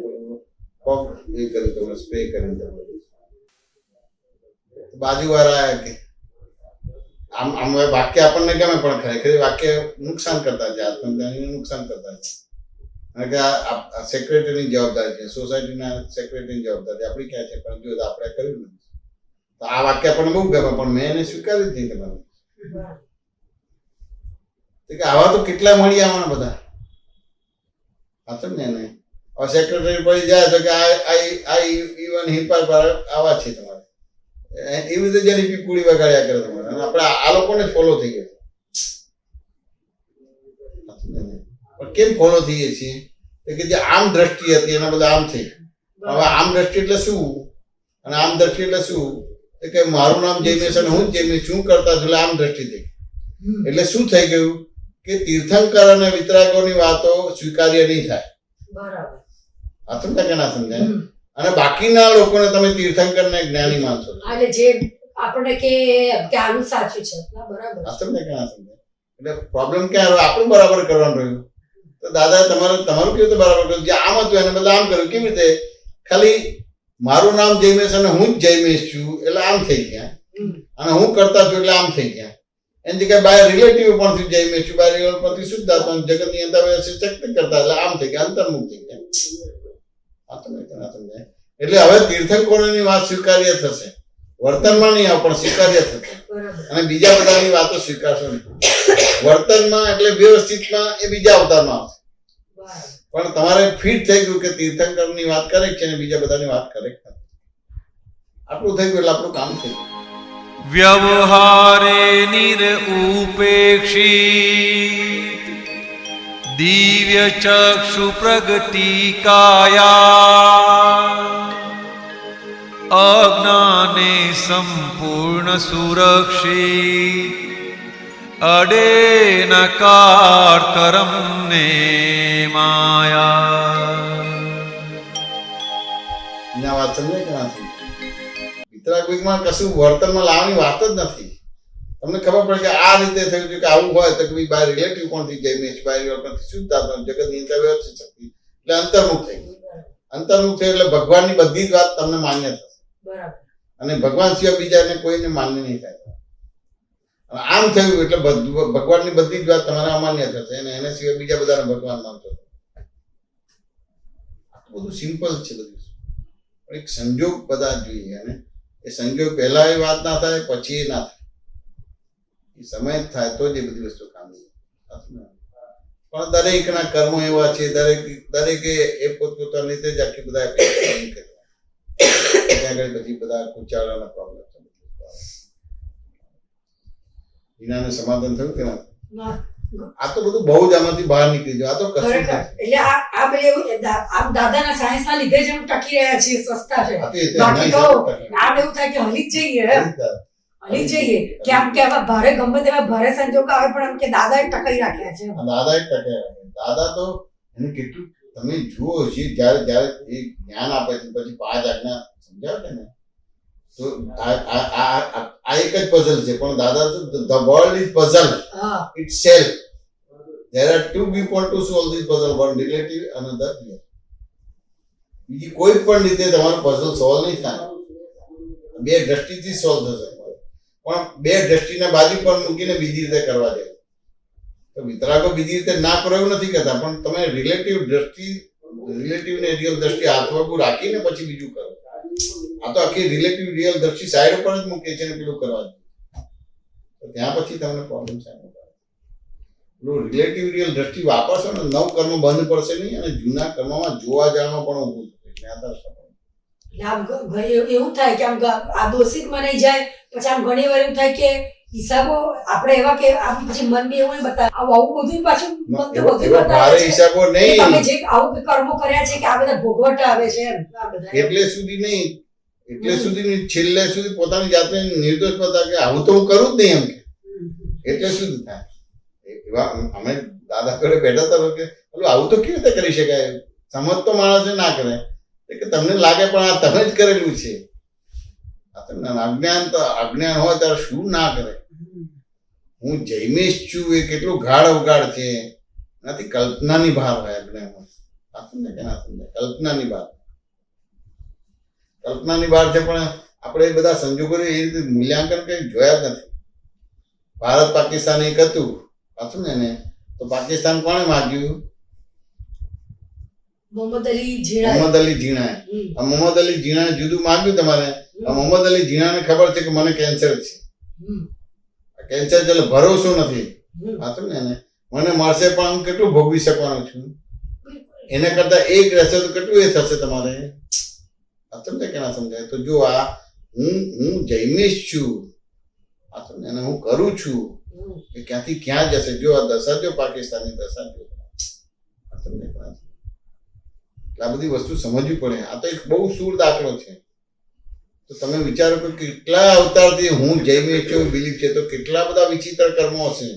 C: પગ એ કર્યું તમે સ્પ્રે કરીને તમારે. બાજુવાળા આવ્યા કે આમ વાક્ય આપણને ગમે પણ ખરેખર વાક્ય નુકસાન કરતા છે, આત્મજ્ઞાનીને નુકસાન કરતા છે. કારણ કે આ સેક્રેટરીની જવાબદારી છે, સોસાયટીના સેક્રેટરીની જવાબદારી આપણી ક્યાં છે, પણ જો આપણે કર્યું નથી તો આ વાક્ય આપણને બહુ ગમે, પણ મેં એને સ્વીકારી જ નહીં તમારે. કે આવા તો કેટલા મળી આવવાના બધા. આ તો ને એને હવે સેક્રેટરી પડી જાય તો કે આ ઇવન હિંપા પર આવા છે તમારે, એવી રીતે જેની પીપુડી વગાડ્યા કરે તમારે, અને આપણે આ લોકોને ફોલો થઈ ગયા. પણ કેમ ફોલો થઈએ છીએ? કે જે આમ દ્રષ્ટિ હતી એના બધા આમ થઈ. હવે આમ દ્રષ્ટિ એટલે શું અને આમ દ્રષ્ટિ એટલે શું? કે મારું નામ જૈમેશ અને હું જૈમેશ શું કરતા એટલે આમ દ્રષ્ટિ થઈ. એટલે શું થઈ ગયું કે તીર્થંકર અને વિતરાગોની વાતો સ્વીકાર્ય નહીં થાય.
E: બરાબર.
C: આ સમજાય કે ના સમજાય? અને બાકીના લોકોને તમે તીર્થંકર ને જ્ઞાની માનશો.
E: એટલે જે આપણે કે આનું સાચું છે. બરાબર.
C: આ સમજાય કે ના સમજાય? એટલે પ્રોબ્લેમ ક્યાં આવ્યો? આપણું બરાબર કરવાનું રહ્યું. તો દાદા તમારું કેવું તો બરાબર કર્યું, જે આમ હતું એને બધા આમ કર્યું. કેવી રીતે? ખાલી મારું નામ જૈમેશ અને હું જ જૈમેશ છું એટલે આમ થઈ ગયા, અને હું કરતા છું એટલે આમ થઈ ગયા. એની જગ્યાએ બાય રિલેટિવ પણ થયું જૈમેશ છું, બાય રિલેટિવ પરથી શુદ્ધ આત્મા જગતની અંદર શક્તિ કરતા એટલે આમ થઈ ગયા, અંતર્મુખ થઈ ગયા. આ તો નહીં સમજાય. એટલે હવે તીર્થંકરોની વાત સ્વીકાર્ય થશે, વર્તનમાં નહીં આવે પણ સ્વીકાર્ય થશે, અને બીજા બધાની વાતો સ્વીકારશો નહીં. વર્તનમાં એટલે વ્યવસ્થિતમાં એ બીજા અવતારમાં આવશે, પણ તમારે ફિટ થઈ ગયું કે તીર્થંકરની વાત કરેક્ટ છે અને બીજા બધાની વાત કરેક્ટ નથી. આટલું થઈ ગયું એટલે આપણું કામ થઈ ગયું.
H: व्यवहारे निरुपेक्षित दिव्य चक्षु प्रगटिकाया अज्ञाने संपूर्ण सुरक्षित अडे नकार करम ने माया.
C: આ વાત સમજાય કે ના સમજાય? વિતરાગમાં કશું વર્તનમાં લાવવાની વાત જ નથી. તમને ખબર પડે કે આ રીતે થયું છે કે આવું હોય તો કે બાય રિલેટિવ પણ થઈ જાય, મેચ બાય રિલેટિવ શુદ્ધ આત્મા જગતની અંદર વ્યવસ્થિત શક્તિ એટલે અંતર્મુખ થઈ ગયું. અંતર્મુખ થયું એટલે ભગવાનની બધી જ વાત તમને માન્ય થશે, અને ભગવાન સિવાય બીજાને કોઈને માન્ય નહીં થાય. આમ થયું એટલે ભગવાનની બધી જ વાત તમારે અમાન્ય થશે, અને એને સિવાય બીજા બધાને ભગવાન માનતો. આટલું બધું સિમ્પલ છે બધું, પણ એક સંજોગ બધા જોઈએ, અને એ સંજોગ પહેલા એ વાત ના થાય પછી એ ના થાય, એ સમય જ થાય તો જ એ બધી વસ્તુ કામ આવે. પણ દરેકના કર્મો એવા છે, દરેકે એ પોતપોતાની રીતે જ આખી બધા ત્યાં આગળ બધી બધા કુચાળાના પ્રોબ્લેમ છે. વિનાનું સમાધાન થયું કે ના? આ તો બધું બહુ જ આમાંથી બહાર નીકળી જાય. આ તો કશું
E: એટલે આ બે આમ દાદાના સાયન્સ ના લીધે જ એમ ટકી રહ્યા છીએ, સસ્તા છે. બાકી તો આમ એવું થાય કે હલી જ જઈએ કે આમ કે હવે ભારે ગમે તેવા ભારે સંજોગ આવે પણ એમ કે દાદા જ ટકાઈ રાખ્યા છે.
C: દાદા જ ટકે. દાદા તો એને કેટલું તમે જુઓ છે, જયારે એ જ્ઞાન આપે છે પછી 5 આજ્ઞા સમજાવે ને, તો આ એક જ પઝલ છે, પણ દાદા તો the world is puzzle itself. There are two people to solve this puzzle, one relative, another real. બીજી કોઈ પણ રીતે તમારું પઝલ સોલ્વ નહીં થાય, બે દ્રષ્ટિથી સોલ્વ થશે, પણ બે દ્રષ્ટિને બાજુ પર મૂકીને બીજી રીતે કરવા જાય. તો વિતરાગો બીજી રીતે ના કરો એવું નથી કહેતા, પણ તમે રિલેટિવ ને રિયલ દ્રષ્ટિ હાથવગું રાખીને પછી બીજું કરો. આ તો આખી રિલેટિવ રિયલ દ્રષ્ટિ સાઈડ ઉપર જ મૂકે છે ને પેલું કરવા જોઈએ, તો ત્યાં પછી તમને પ્રોબ્લેમ થાય. રિલેટિવ રિયલ દ્રષ્ટિ વાપરશો ને નવ કર્મ બંધ પડશે નહીં, અને જૂના કર્મમાં જોવા જાણવા પણ ઊભું થશે.
E: એવું થાય કે આમ આ દોષિત મનાઈ જાય, પછી આમ ઘણી વાર એવું થાય કે હિસાબો આપણે એવા કે આમ પછી મન બી એવું બતાવે આવું બધું પાછું મન તો બધું બતાવે છે.
C: હિસાબો નહીં,
E: તમે જે આવું કર્મો કર્યા છે કે આ બધા ભોગવટ આવે છે
C: એટલે સુધી નહીં, એટલે સુધી છેલ્લે સુધી પોતાની જાતને નિર્દોષ બતા કે આવું તો હું કરું જ નહીં એમ કે, એટલે સુધી થાય. એવા અમે દાદા જોડે બેઠા હતા કે આવું તો કેવી રીતે કરી શકાય, સમજ તો માણસ ના કરે કે તમને લાગે પણ આ તમે જ કરેલું છે. અજ્ઞાન હોય ત્યારે શું ના કરે. હું જૈમેશ છું એ કેટલું ગાઢ અવગાઢ છે, નથી કલ્પનાની બહાર હોય અજ્ઞાન હોય. કે ના સમજાય? કલ્પનાની બહાર છે, પણ આપણે એ બધા સંજોગો એ રીતે મૂલ્યાંકન કઈ જોયા જ નથી. ભારત પાકિસ્તાન એક હતું પાછું ને, તો પાકિસ્તાન કોણે માગ્યું?
E: મોહમ્મદ અલી ઝીણા
C: મોહમ્મદ અલી ઝીણા. આ મોહમ્મદ અલી ઝીણાએ જુદું માંગ્યું તમારે. આ મોહમ્મદ અલી ઝીણાને ખબર છે કે મને કેન્સર છે. કેન્સર એટલે ભરોસો નથી. સાચું ને? એને મને મળશે પણ હું કેટલું ભોગવી શકવાનો છું. એના કરતા એક રહેશે તો કેટલું એ થશે તમારે. સમજાય કે ના સમજાય? તો જો આ હું જૈમિશ છું, ને અને હું કરું છું એ ક્યાંથી ક્યાં જશે. જો આ દશા જો પાકિસ્તાનની દશા જો, સમજાય કે ના? એટલે આ બધી વસ્તુ સમજવી પડે. આ તો એક બહુ સૂર દાખલો છે. તો તમે વિચારો કે કેટલા અવતારથી હું જૈમિશ છું બિલીફ છે, તો કેટલા બધા વિચિત્ર કર્મો હશે.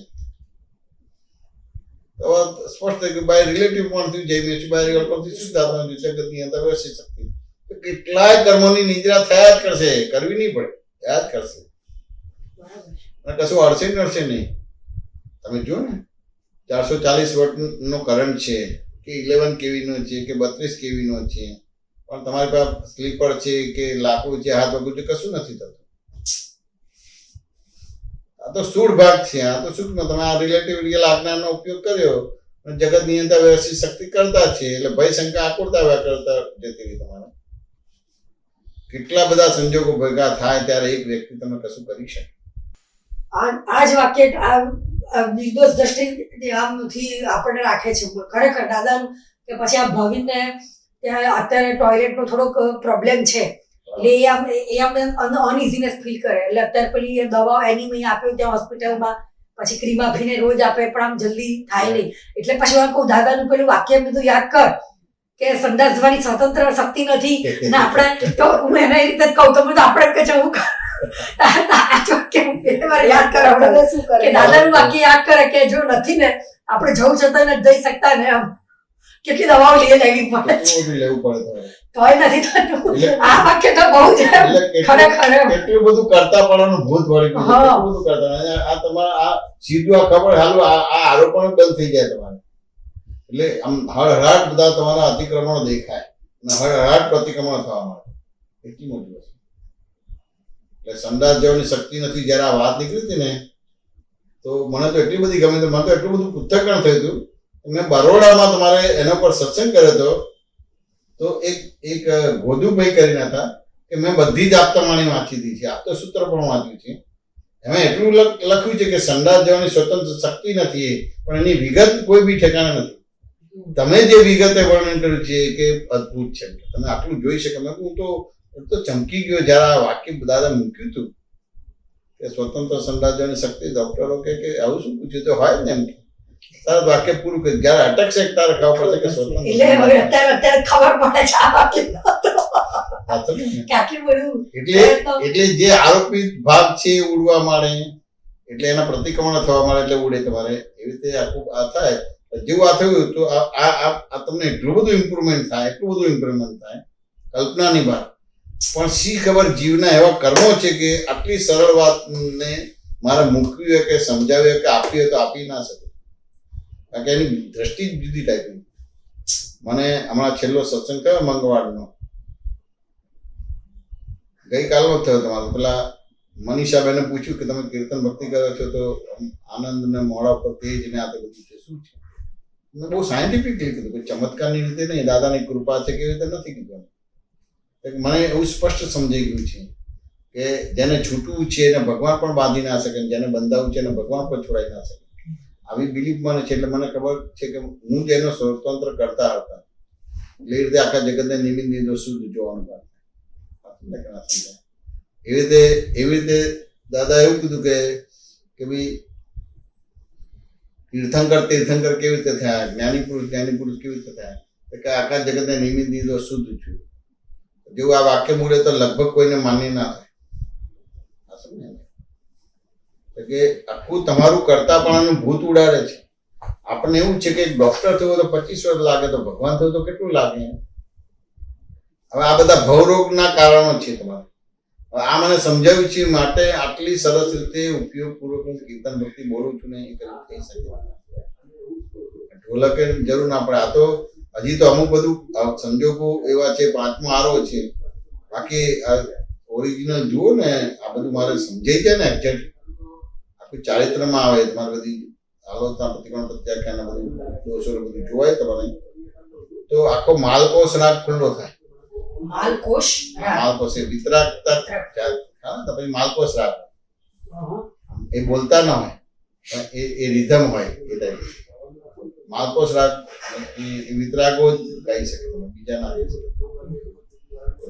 C: તો સ્પષ્ટ થઈ ગયું બાય રિલેટિવ પોઈન્ટ જૈમિશ છું, બાય રિયલ પોઈન્ટ શુદ્ધાત્મા જગતની અંદર વ્યવસ્થિત શક્તિ. તો કેટલાય કર્મોની નિદ્રા થયા જ કરશે, કરવી નહીં પડે, થયા જ કરશે. અને કશું અડશે નહીં. તમે જુઓ ને 440 વોટનો કરંટ છે કે 11 કેવીનો છે કે 32 કેવીનો છે, પણ તમારી પાસે સ્લીપર છે કે લાકડું છે, હાથ વગર છે, કશું નથી થતું. આ તો સ્થૂળ ભાગ છે. આ તો સૂક્ષ્મ. તમે આ રિલેટિવ રિયલ આજ્ઞાનો ઉપયોગ કર્યો અને જગત નિયંત્રણ વ્યવસ્થિત શક્તિ કરતા છે, એટલે ભય શંકા આકુરતા કરતા જતી રહી. તમારે કેટલા બધા સંજોગો ભેગા થાય ત્યારે એક વ્યક્તિ તમે કશું કરી શકે.
E: આ જ વાક્ય આ નિર્દોષ દ્રષ્ટિ આમથી આપણને રાખે છે ખરેખર દાદાનું. કે પછી આ ભવિનને ત્યાં અત્યારે ટોયલેટનો થોડોક પ્રોબ્લેમ છે, એટલે એ આમ અનઇઝીનેસ ફીલ કરે. એટલે અત્યારે પેલી એ દવાઓ એની મેં આપ્યો ત્યાં હોસ્પિટલમાં, પછી ક્રીમ આપીને રોજ આપે, પણ આમ જલ્દી થાય નહીં. એટલે પછી હું કહું દાદાનું પેલું વાક્ય બધું યાદ કર કે સંદાસ જવાની સ્વતંત્ર શક્તિ નથી ને આપણે. તો હું એને એ રીતે જ કહું, તો બધું આપણે કે જવું યાદ કરે કે દાદાનું વાક્ય યાદ કરે કે જો નથી ને આપણે જવું છતાં નથી જઈ શકતા ને, આમ કેટલી દવાઓ લઈ લેવી પડે
C: લેવું પડે
E: તોય નથી થતું. આ વાક્ય તો બહુ જ ખરેખર
C: કેટલું બધું કરતા પડવાનું ભૂત વળી ગયું. કેટલું બધું કરતા. આ તમારા આ સીધું આ ખબર હાલું આ આરોપણ બંધ થઈ જાય તમારે. એટલે આમ હળહળાટ બધા તમારા અતિક્રમણો દેખાય અને હળહળાટ પ્રતિક્રમણ થવા માંડે. એટલી મોટી વસ્તુ. એટલે સંદાસ જવાની શક્તિ નથી. જયારે આ વાત નીકળી હતી ને તો મને તો એટલી બધી ગમે. મને તો એટલું બધું પૃથ્થકરણ થયું હતું. મેં બરોડામાં તમારે એના પર સત્સંગ કર્યો હતો. તો એક ગોદુભાઈ કરીને હતા કે મેં બધી જ આપતામાણી વાંચી હતી છે, આપતા સૂત્ર પણ વાંચ્યું છે. એમાં એટલું લખ્યું છે કે સંદાસ જવાની સ્વતંત્ર શક્તિ નથી, પણ એની વિગત કોઈ બી ઠેકાણે નથી. તમે જે વિગતે વર્ણન કર્યું છે કે અદભુત છે. તમે આટલું જોઈ શકો. મેં હું તો ચમકી ગયો જયારે આ વાક્ય દાદા મૂક્યું હતું કે સ્વતંત્ર સંદાસ જવાની શક્તિ. ડોક્ટરો કે આવું શું પૂછ્યું? તો હોય ને એમ તારે વાક્ય પૂરું કરી. જયારે અટકશે તારે ખબર પડશે કે સ્વતંત્ર.
E: અત્યારે ખબર પડે છે આ વાક્ય
C: એટલે જે આરોપિત ભાગ છે એ ઉડવા માંડે, એટલે એના પ્રતિક્રમણ થવા માંડે, એટલે ઉડે તમારે. એવી રીતે આખું આ થાય. જેવું આ થયું તો આ તમને એટલું બધું ઇમ્પ્રુવમેન્ટ થાય, એટલું બધું ઇમ્પ્રુવમેન્ટ થાય કલ્પનાની વાત. પણ શી ખબર જીવના એવા કર્મો છે કે આટલી સરળ વાતને મારે મૂકવી હોય કે સમજાવી હોય કે આપવી હોય તો આપી ના શકે. કારણ કે એની દ્રષ્ટિ જ જુદી ટાઈપની. મને હમણાં છેલ્લો સત્સંગ કયો મંગળવારનો ગઈકાલનો થયો તમારો. પેલા મનીષાબેને પૂછ્યું કે તમે કીર્તન ભક્તિ કરો છો તો આનંદ ને મોડા પર તેજ ને આ તો બધું છે, શું છે? મેં બહુ સાયન્ટિફિકલી કીધું કે ચમત્કારની રીતે નહીં, દાદાની કૃપા છે કેવી રીતે નથી કીધું. મને એવું સ્પષ્ટ સમજાઈ ગયું છે કે જેને છૂટવું છે એને ભગવાન પણ બાંધી ના શકે, જેને બંધાવું છે એને ભગવાન પણ છોડાઈ ના શકે. આવી બિલીફ મને છે. એટલે મને ખબર છે કે હું જેનો સ્વતંત્ર કરતા હતા એ રીતે આખા જગતને નિમિત્ત નિર્દોષ શુદ્ધ જોવાનું વાત. એવી રીતે દાદા એવું કીધું કે ભાઈ તીર્થંકર કેવી રીતે થયા, જ્ઞાની પુરુષ કેવી રીતે થયા, કે આખા જગતને નિમિત્ત નિર્દોષ શુદ્ધ છું. જેવું આ વાક્ય બોલે તો લગભગ કોઈને માન્ય ના થાય. કે આખું તમારું કરતાપણાનું ભૂત ઉડાડે છે. આપણને એવું છે કે ડોક્ટર થયો તો 25 વર્ષ લાગે, તો ભગવાન થયો તો કેટલું લાગે. હવે આ બધા ભવરોગના કારણો છે તમારે. હવે આ મને સમજાવ્યું છે માટે આટલી સરસ રીતે ઉપયોગપૂર્વક કીર્તન ભક્તિ બોલું છું ને એ થઈ શકે. ઢોલકે જરૂર ના પડે. આ તો હજી તો અમુક બધું સંજોગો એવા છે. 5મો આરો છે. બાકી ઓરિજિનલ જુઓ ને આ બધું મારે સમજાઈ જાય ને એક્ઝેક્ટ આખું ચારિત્રમાં આવે. તમારે બધી આલોચના પ્રતિક્રમણ પ્રત્યાખ્યાન બધું દોષો બધું જોવાય તમારે. તો આખો માલકોષ રાગ ખુલ્લો થાય.
E: માલકોષ રાગ.
C: માલકોષ એ વિતરાગતા હા તો પછી માલકોષ રાગ એ બોલતા ના હોય પણ એ રિધમ હોય એ ટાઈપ. માલકોષ રાગ એ વિતરાગો જ ગાઈ શકે, તમે બીજા ના ગાઈ શકે.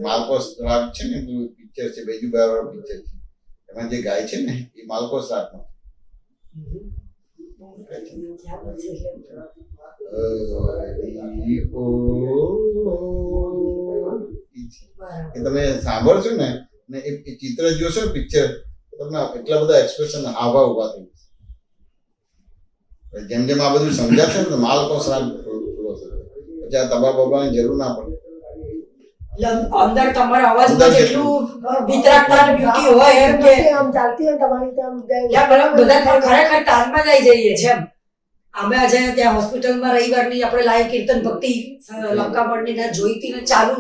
C: માલકોષ રાગ છે ને પિક્ચર છે, બેજુબાઈ વાળું પિક્ચર છે, એમાં જે ગાય છે ને એ માલકોષ રાગમાં એ તમે સાંભળશો ને એ ચિત્ર જોશો ને પિક્ચર, તમને એટલા બધા એક્સપ્રેશન આવા ઉભા થઈ જશે. જેમ જેમ આ બધું સમજાશે ને તો માલકોષ રાગ પૂરો થશે. પછી આ તબા બબાની જરૂર ના પડે.
E: એટલે અંદર તમારા અવાજમાં જેટલું વિતરાગતા અને બ્યુટી હોય એમ કે
F: આમ ચાલતી હોય તમારી તો આમ જાય.
E: ત્યાં બરાબર બધા પણ ખરેખર તાલમાં જ આવી જઈએ છે એમ. અમે આજે ત્યાં હોસ્પિટલમાં રવિવારની આપણે લાઈવ કીર્તન ભક્તિ લંકામણની ને જોઈતી ને ચાલુ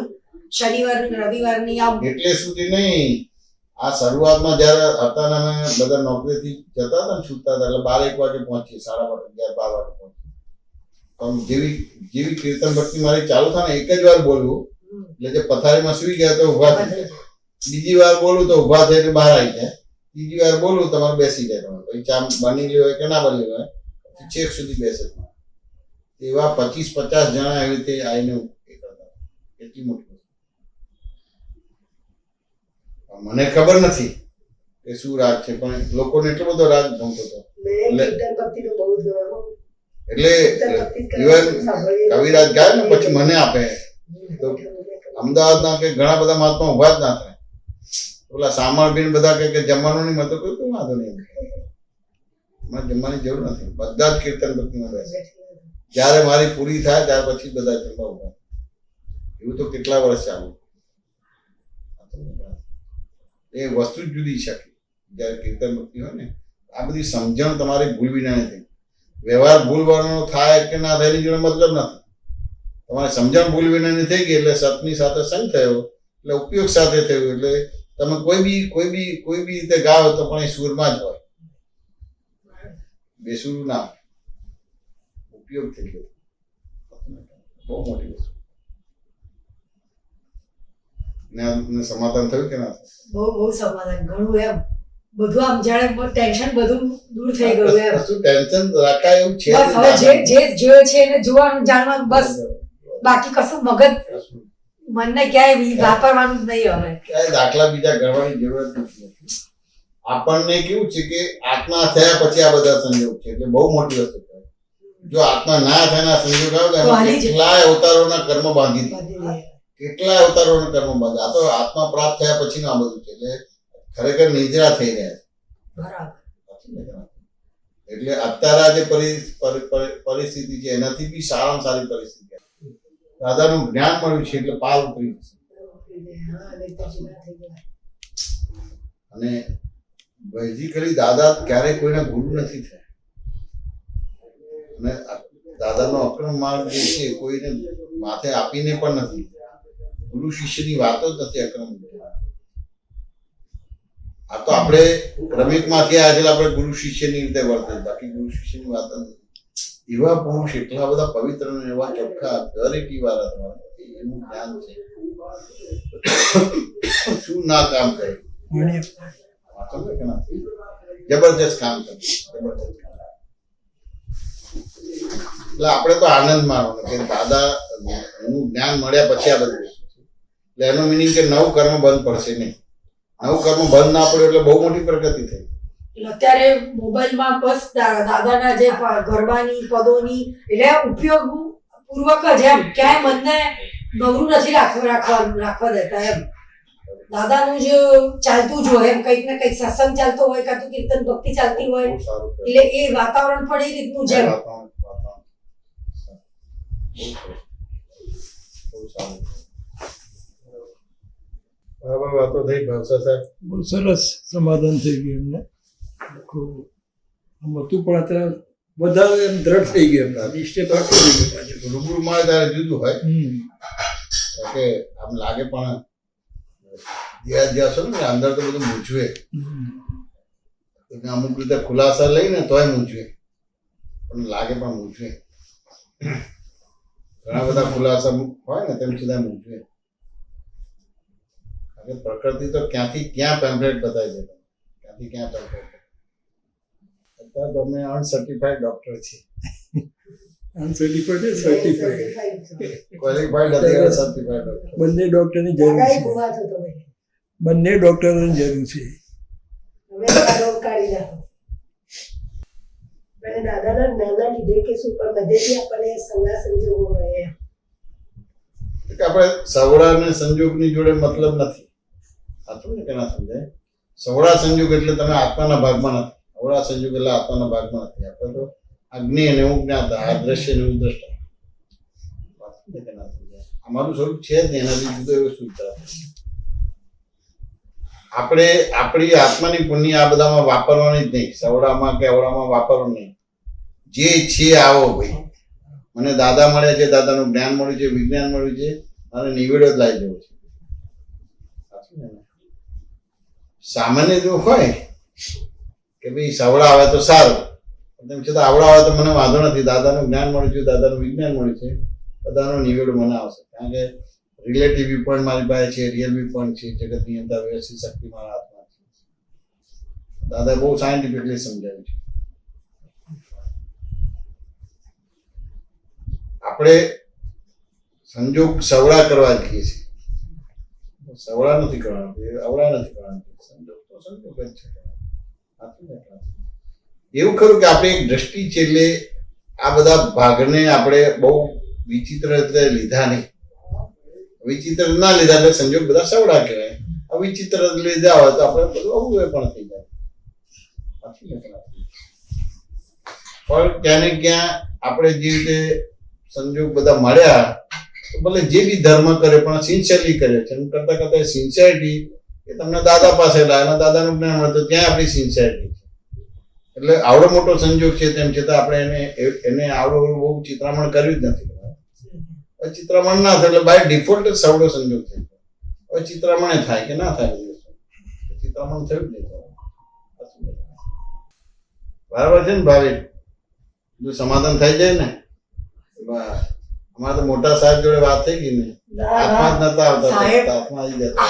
E: શનિવારની રવિવારની આમ
C: એટલે સુધી નહીં, આ શરૂઆતમાં જયારે હતા ને અમે બધા નોકરીથી જતા હતા ને છૂટતા હતા એટલે 12-1 વાગે પહોંચીએ, 11:30 12 વાગે પહોંચીએ. પણ જેવી કીર્તન ભક્તિ મારી ચાલુ થાય ને એક જ વાર બોલવું એટલે જે પથારીમાં સુઈ ગયા તો ઉભા થઈ જાય, બીજી વાર બોલું તો ઉભા થઈને બહાર આવી જાય, ત્રીજી વાર બોલું તમારે બેસી જાય. તમારે પછી ચા બની હોય કે ના બની હોય છેક સુધી બેસે. એવા 25-50 જણા એવી રીતે આવીને કરતા. એટલી મોટી મને ખબર નથી કે શું રાગ છે પણ લોકોને એટલો બધો રાગ ગમતો હતો.
F: મેં કીર્તન ભક્તિ તો બહુ જ ગમે.
C: એટલે ઇવન કવિરાજ ગાય ને પછી મને આપે તો અમદાવાદના કે ઘણા બધા મહાત્મા ઉભા જ ના થાય. ઓલા સામળબીન બધા કે જમવાનું નહીં, મને તો કોઈ વાંધો નહીં, મને જમવાની જરૂર નથી. બધા જ કીર્તન ભક્તિમાં બેસે. જ્યારે મારી પૂરી થાય ત્યાર પછી બધા જમવા ઉભા. એવું તો કેટલા વર્ષ ચાલુ. એ વસ્તુ જ જુદી છે. જ્યારે કીર્તન ભક્તિ હોય ને આ બધી સમજણ તમારી ભૂલ વિના નથી. વ્યવહાર ભૂલવાનો થાય કે ના થાય એની જોડે મતલબ નથી. તમારે સમજણ ભૂલ વિનાની થઈ ગઈ એટલે સતની સાથે સંગ થયો એટલે ઉપયોગ સાથે થયું એટલે તમે કોઈ બી રીતે ગાઓ તો પણ એ સૂરમાં જ હોય, બેસુર ના ઉપયોગ થઈ ગયો. બહુ મોટી વસ્તુ. ને સમાધાન થયું કે ના થયું?
E: બહુ સમાધાન ઘણું એમ બધું આમ જાણે ટેન્શન બધું દૂર થઈ ગયું એમ.
C: કશું ટેન્શન રાખાય એવું છે
E: બસ હવે જે જોયે છે એને જોવાનું જાણવાનું બસ, બાકી કશું મગજ મનને ક્યાંય વાપરવાનું જ નહીં. હવે
C: ક્યાંય દાખલા બીજા ગણવાની જરૂરત નથી. આપણને કેવું છે કે આત્મા થયા પછી આ બધા સંજોગ છે એટલે બહુ મોટી વસ્તુ છે. જો આત્મા ના થયાના સંજોગ આવે તો એમાં કેટલાય અવતારોના કર્મ બાંધી દીધા, કેટલાય અવતારોના કર્મ બાંધે. આ તો આત્મા પ્રાપ્ત થયા પછીનું આ બધું છે એટલે ખરેખર નિદ્રા થઈ રહ્યા છે. એટલે અત્યારે આ જે પરિસ્થિતિ છે એનાથી બી સારામાં સારી પરિસ્થિતિ. દાદાનું જ્ઞાન મળ્યું છે એટલે પાર ઉતરી જશે. અને બેઝિકલી દાદા ક્યારેય કોઈના ગુરુ નથી થયા. અને દાદાનો અક્રમ માર્ગ જે છે કોઈને માથે આપીને પણ નથી. ગુરુ શિષ્યની વાતો જ નથી અક્રમ. આ તો આપણે ક્રમિકમાંથી આવ્યા છે આપણે ગુરુ શિષ્યની રીતે વર્તે, બાકી ગુરુ શિષ્યની વાત નથી. એવા પુરુષ એટલા બધા પવિત્ર અને એવા ચોખ્ખા દરેકી વાળા તમારા એનું જ્ઞાન છે. શું ના કામ કરે, જબરજસ્ત કામ કરે, જબરજસ્ત કામ. એટલે આપણે તો આનંદ માણવાનો કે દાદા એનું જ્ઞાન મળ્યા પછી આ બધું વસ્તુ છે. એટલે એનો મિનિંગ કે નવું કર્મ બંધ પડશે નહીં. નવું કર્મ બંધ ના પડ્યું એટલે બહુ મોટી પ્રગતિ થઈ.
E: અત્યારે મોબાઈલમાં બસ દાદાના જે ગરબાની પદોની એટલે ઉપયોગ પૂર્વક જ એમ ક્યાંય મનને નવરું નથી રાખવા દેતા એમ. દાદાનું જ ચાલતું જ હોય એમ, કંઈક ને કંઈક સત્સંગ ચાલતો હોય કાં તો કીર્તન ભક્તિ ચાલતી હોય એટલે એ વાતાવરણ પણ એ રીતનું છે.
C: બરાબર વાતો થઈ ભાવસા સાહેબ.
D: બહુ સરસ સમાધાન થઈ ગયું એમને. આખું આમ હતું પણ અત્યારે વધારે એમ દ્રઢ થઈ ગયું એમના નિશ્ચય પાકું થઈ ગયું પાછું.
C: રૂબરૂમાં ત્યારે જુદું હોય કે આમ લાગે પણ જ્યાં છો ને અંદર તો બધું મૂંઝવે. અમુક રીતે ખુલાસા લઈને તોય મૂંઝવે પણ લાગે પણ મૂંઝવે. ઘણા બધા ખુલાસા હોય ને તેમ છતાં મૂકવે. કારણ કે પ્રકૃતિ તો ક્યાંથી ક્યાં પેમ્પલેટ બતાવી દે, ક્યાંથી ક્યાં પેમ્પલેટ. અત્યારે તો અમે અનસર્ટિફાઈડ ડોક્ટર છીએ,
D: અનસર્ટિફાઈડ સર્ટિફાઈડ
C: ક્વોલિફાઈડ નથી, અનસર્ટિફાઈડ ડોક્ટર.
D: બંને ડોક્ટરની જરૂર
F: દાદાએ
D: છે,
F: ગુમા છો તમે.
D: બંને ડોક્ટરોની જરૂર છે.
F: હવે આ રોગ કાઢી નાખો. અને દાદાના જ્ઞાનના લીધે કે શું પણ બધેથી આપણને સંગા સંજોગો મળે.
C: કે આપણે સવડા અને સંજોગની જોડે મતલબ નથી. સાચું ને કે ના સમજાય? સવડા સંજોગ એટલે તમે આત્માના ભાગમાં નથી, અવળા સંજોગ એટલે આત્માના ભાગમાં નથી. આપણે તો અગ્નિ અને હું જ્ઞાતા, આ દ્રશ્ય અને હું દ્રષ્ટા. સાચું ને કે ના સમજાય? અમારું સ્વરૂપ છે જ નહીં, એનાથી જુદો એવો સૂચતા. આપણે આપણી આત્માની પુણ્ય આ બધામાં વાપરવાની જ નહીં, સવડામાં કે અવળામાં વાપરવું નહીં. જે છે આવો ભાઈ, મને દાદા મળ્યા છે, દાદાનું જ્ઞાન મળ્યું છે, વિજ્ઞાન મળ્યું છે, અને નિવેડો જ લાવી જવું છે. સાચું ને? સામાન્ય જો હોય કે ભાઈ સવડા આવે તો સારું, તેમ છતાં આવડા આવે તો મને વાંધો નથી, દાદાનું જ્ઞાન મળ્યું છે, દાદાનું વિજ્ઞાન મળ્યું છે, બધાનો નિવેડો મને આવશે. કારણ કે રિલેટિવ વ્યૂ પોઈન્ટ મારી પાસે છે, રિયલ વ્યૂ પોઈન્ટ છે, જગતની અંદર વ્યવસ્થિત શક્તિ મારા હાથમાં છે. દાદાએ બહુ સાયન્ટિફિકલી સમજાવ્યું છે. આપણે સંજોગ સવડા કરવા જઈએ છીએ, સવડા નથી કરવાનું, અવળા નથી કરવાનું. સંજોગ તો સંજોગ જ છે. એવું ખરું કે આપણે એક દ્રષ્ટિ છે, એટલે આ બધા ભાગને આપણે બહુ વિચિત્ર રીતે લીધા નહીં. વિચિત્ર ના લીધા એટલે સંજોગ બધા સવડા કહેવાય. અવિચિત્ર લીધા હોય તો આપણે બધું અવળું પણ થઈ જાય. પણ ક્યાં ને ક્યાં આપણે જે રીતે સંજોગ બધા મળ્યા, તો ભલે જે બી ધર્મ કરે પણ સિન્સિયરલી કરે છે. એમ કરતા કરતા સિન્સિયરિટી એ તમને દાદા પાસે લાવે, દાદાનું જ્ઞાન મળે તો ત્યાં આપણી સિન્સિયરિટી છે. એટલે આવડો મોટો સંજોગ છે, તેમ છતાં આપણે એને આવડો બહુ ચિત્રામણ કર્યું જ નથી. ચિત્રામણ ના થાય એટલે બાય ડિફોલ્ટ જ સવડો સંજોગ થઈ ગયો. હવે ચિત્રામણ થાય કે ના થાય, ચિત્રામણ થયું જ નહીં. બરાબર છે ને ભાવિક? બધું સમાધાન થઈ જાય ને? અમારે તો મોટા સાહેબ જોડે વાત થઈ ગઈ ને, આત્મા જ નતા આવતા, આત્મા આવી જતા.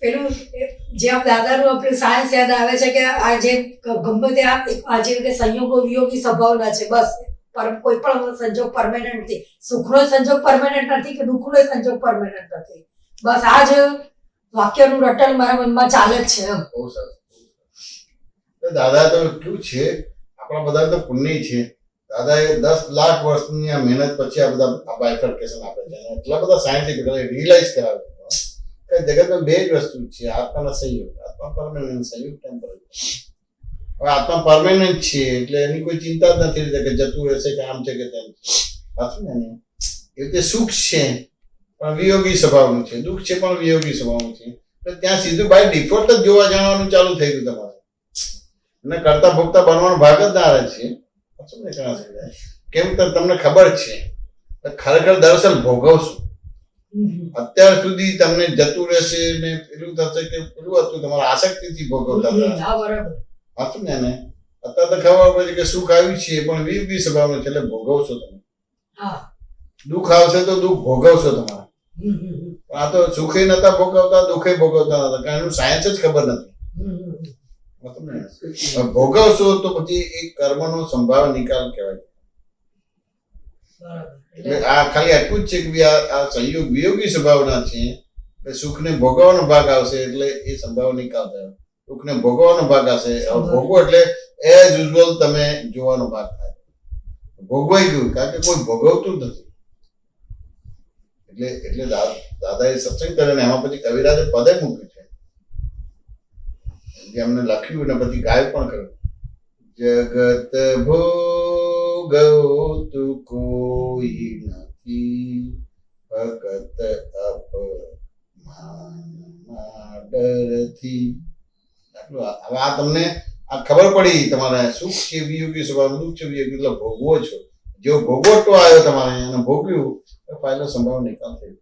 E: પેલું જે દાદાનું આપણે સાયન્સ યાદ આવે છે કે આ જે ગમે તે આજે રીતે સંયોગો વિયોગી સ્વભાવના છે. બસ કોઈ પણ સંજોગ પરમેનન્ટ નથી. સુખનો સંજોગ પરમેનન્ટ નથી કે દુઃખનો સંજોગ પરમેનન્ટ નથી. બસ આ જ વાક્યનું રટણ મારા મનમાં ચાલે જ છે.
C: બહુ સરસ. દાદા તો કેવું છે, આપણા બધા તો પુણ્ય છે. દાદાએ 10 લાખ વર્ષની આ મહેનત પછી આ બધા બાયફર્કેશન આપે છે, એટલા બધા સાયન્ટિફિક રિયલાઇઝ કરાવે છે કે જગતમાં બે જ વસ્તુ છે, આત્માના સંયોગ, આત્મા પરમેનન્ટ, સંયોગ ટેમ્પરરી. હવે આત્મા પરમેનન્ટ છે એટલે એની કોઈ ચિંતા જ નથી કે જતું રહેશે કે આમ છે કે તેમ છે. સાચું ને? એ રીતે સુખ છે પણ વિયોગી સ્વભાવનું છે, દુઃખ છે પણ વિયોગી સ્વભાવનું છે. એટલે ત્યાં સીધું બાય ડિફોલ્ટ જ જોવા જાણવાનું ચાલુ થઈ ગયું તમારે, અને કરતા ભોગતા બનવાનો ભાગ જ ના રહે છે. કેમ તો તમને ખબર છે ખરેખર દર્શન ભોગવશું. અત્યાર સુધી તમને જતું રહેશે ને પેલું થશે કે પેલું હતું, તમારા આસક્તિથી ભોગવતા હતા. હતું ને? અત્યારે તો ખબર પડે કે સુખ આવ્યું છે પણ વિયોગી સ્વભાવનું છે, એટલે ભોગવશો તમે. દુઃખ આવશે તો દુઃખ ભોગવશો તમારે. પણ આ તો સુખે નતા ભોગવતા, દુઃખે ભોગવતા નતા, કારણ એનું સાયન્સ જ ખબર નથી. ભોગવશો તો પછી એક કર્મનો સંભાવ નિકાલ કહેવાય. એટલે આ ખાલી આટલું જ છે કે આ સંયોગ વિયોગી સ્વભાવના છે. સુખને ભોગવવાનો ભાગ આવશે એટલે એ સંભાવ નિકાલ થયો, દુઃખને ભોગવવાનો ભાગ આવશે. ભોગવો એટલે એઝ યુઝ્યુઅલ તમે જોવાનો ભાગ થાય. ભોગવાઈ ગયું કારણ કે કોઈ ભોગવતું નથી. એટલે દાદાએ સત્સંગ કર્યો ને એમાં પછી કવિરાજે પદે મૂક્યું છે, એમને લખ્યું ને પછી ગાય પણ કર્યું. જગત ભોગવતું કોઈ નથી, ફકત અપમાનના ડરથી. આટલું. હવે આ તમને આ ખબર પડી, તમારે સુખ છે વિયોગી સ્વભાવ, દુઃખ છે વિયોગી, એટલે ભોગવો છો. જો ભોગવટો આવ્યો તમારે અને ભોગવ્યું તો ફાયદો સંભાવ નિકાલ થયો.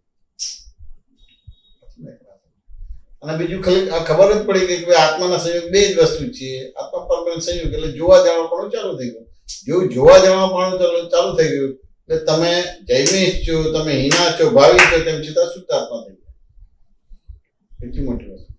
C: અને બીજું ખાલી આ ખબર જ પડી ગઈ કે આત્માના સંયોગ બે જ વસ્તુ છે, આત્મા પરમેનન્ટ સંયોગ. એટલે જોવા જાણવા પણ ચાલુ થઈ ગયું. જેવું જોવા જાણવા પણ ચાલુ થઈ ગયું એટલે તમે જૈમિશ છો, તમે હિના છો, ભાવી છો, તેમ છતાં શુદ્ધ આત્મા થઈ ગયા. એટલી મોટી વસ્તુ.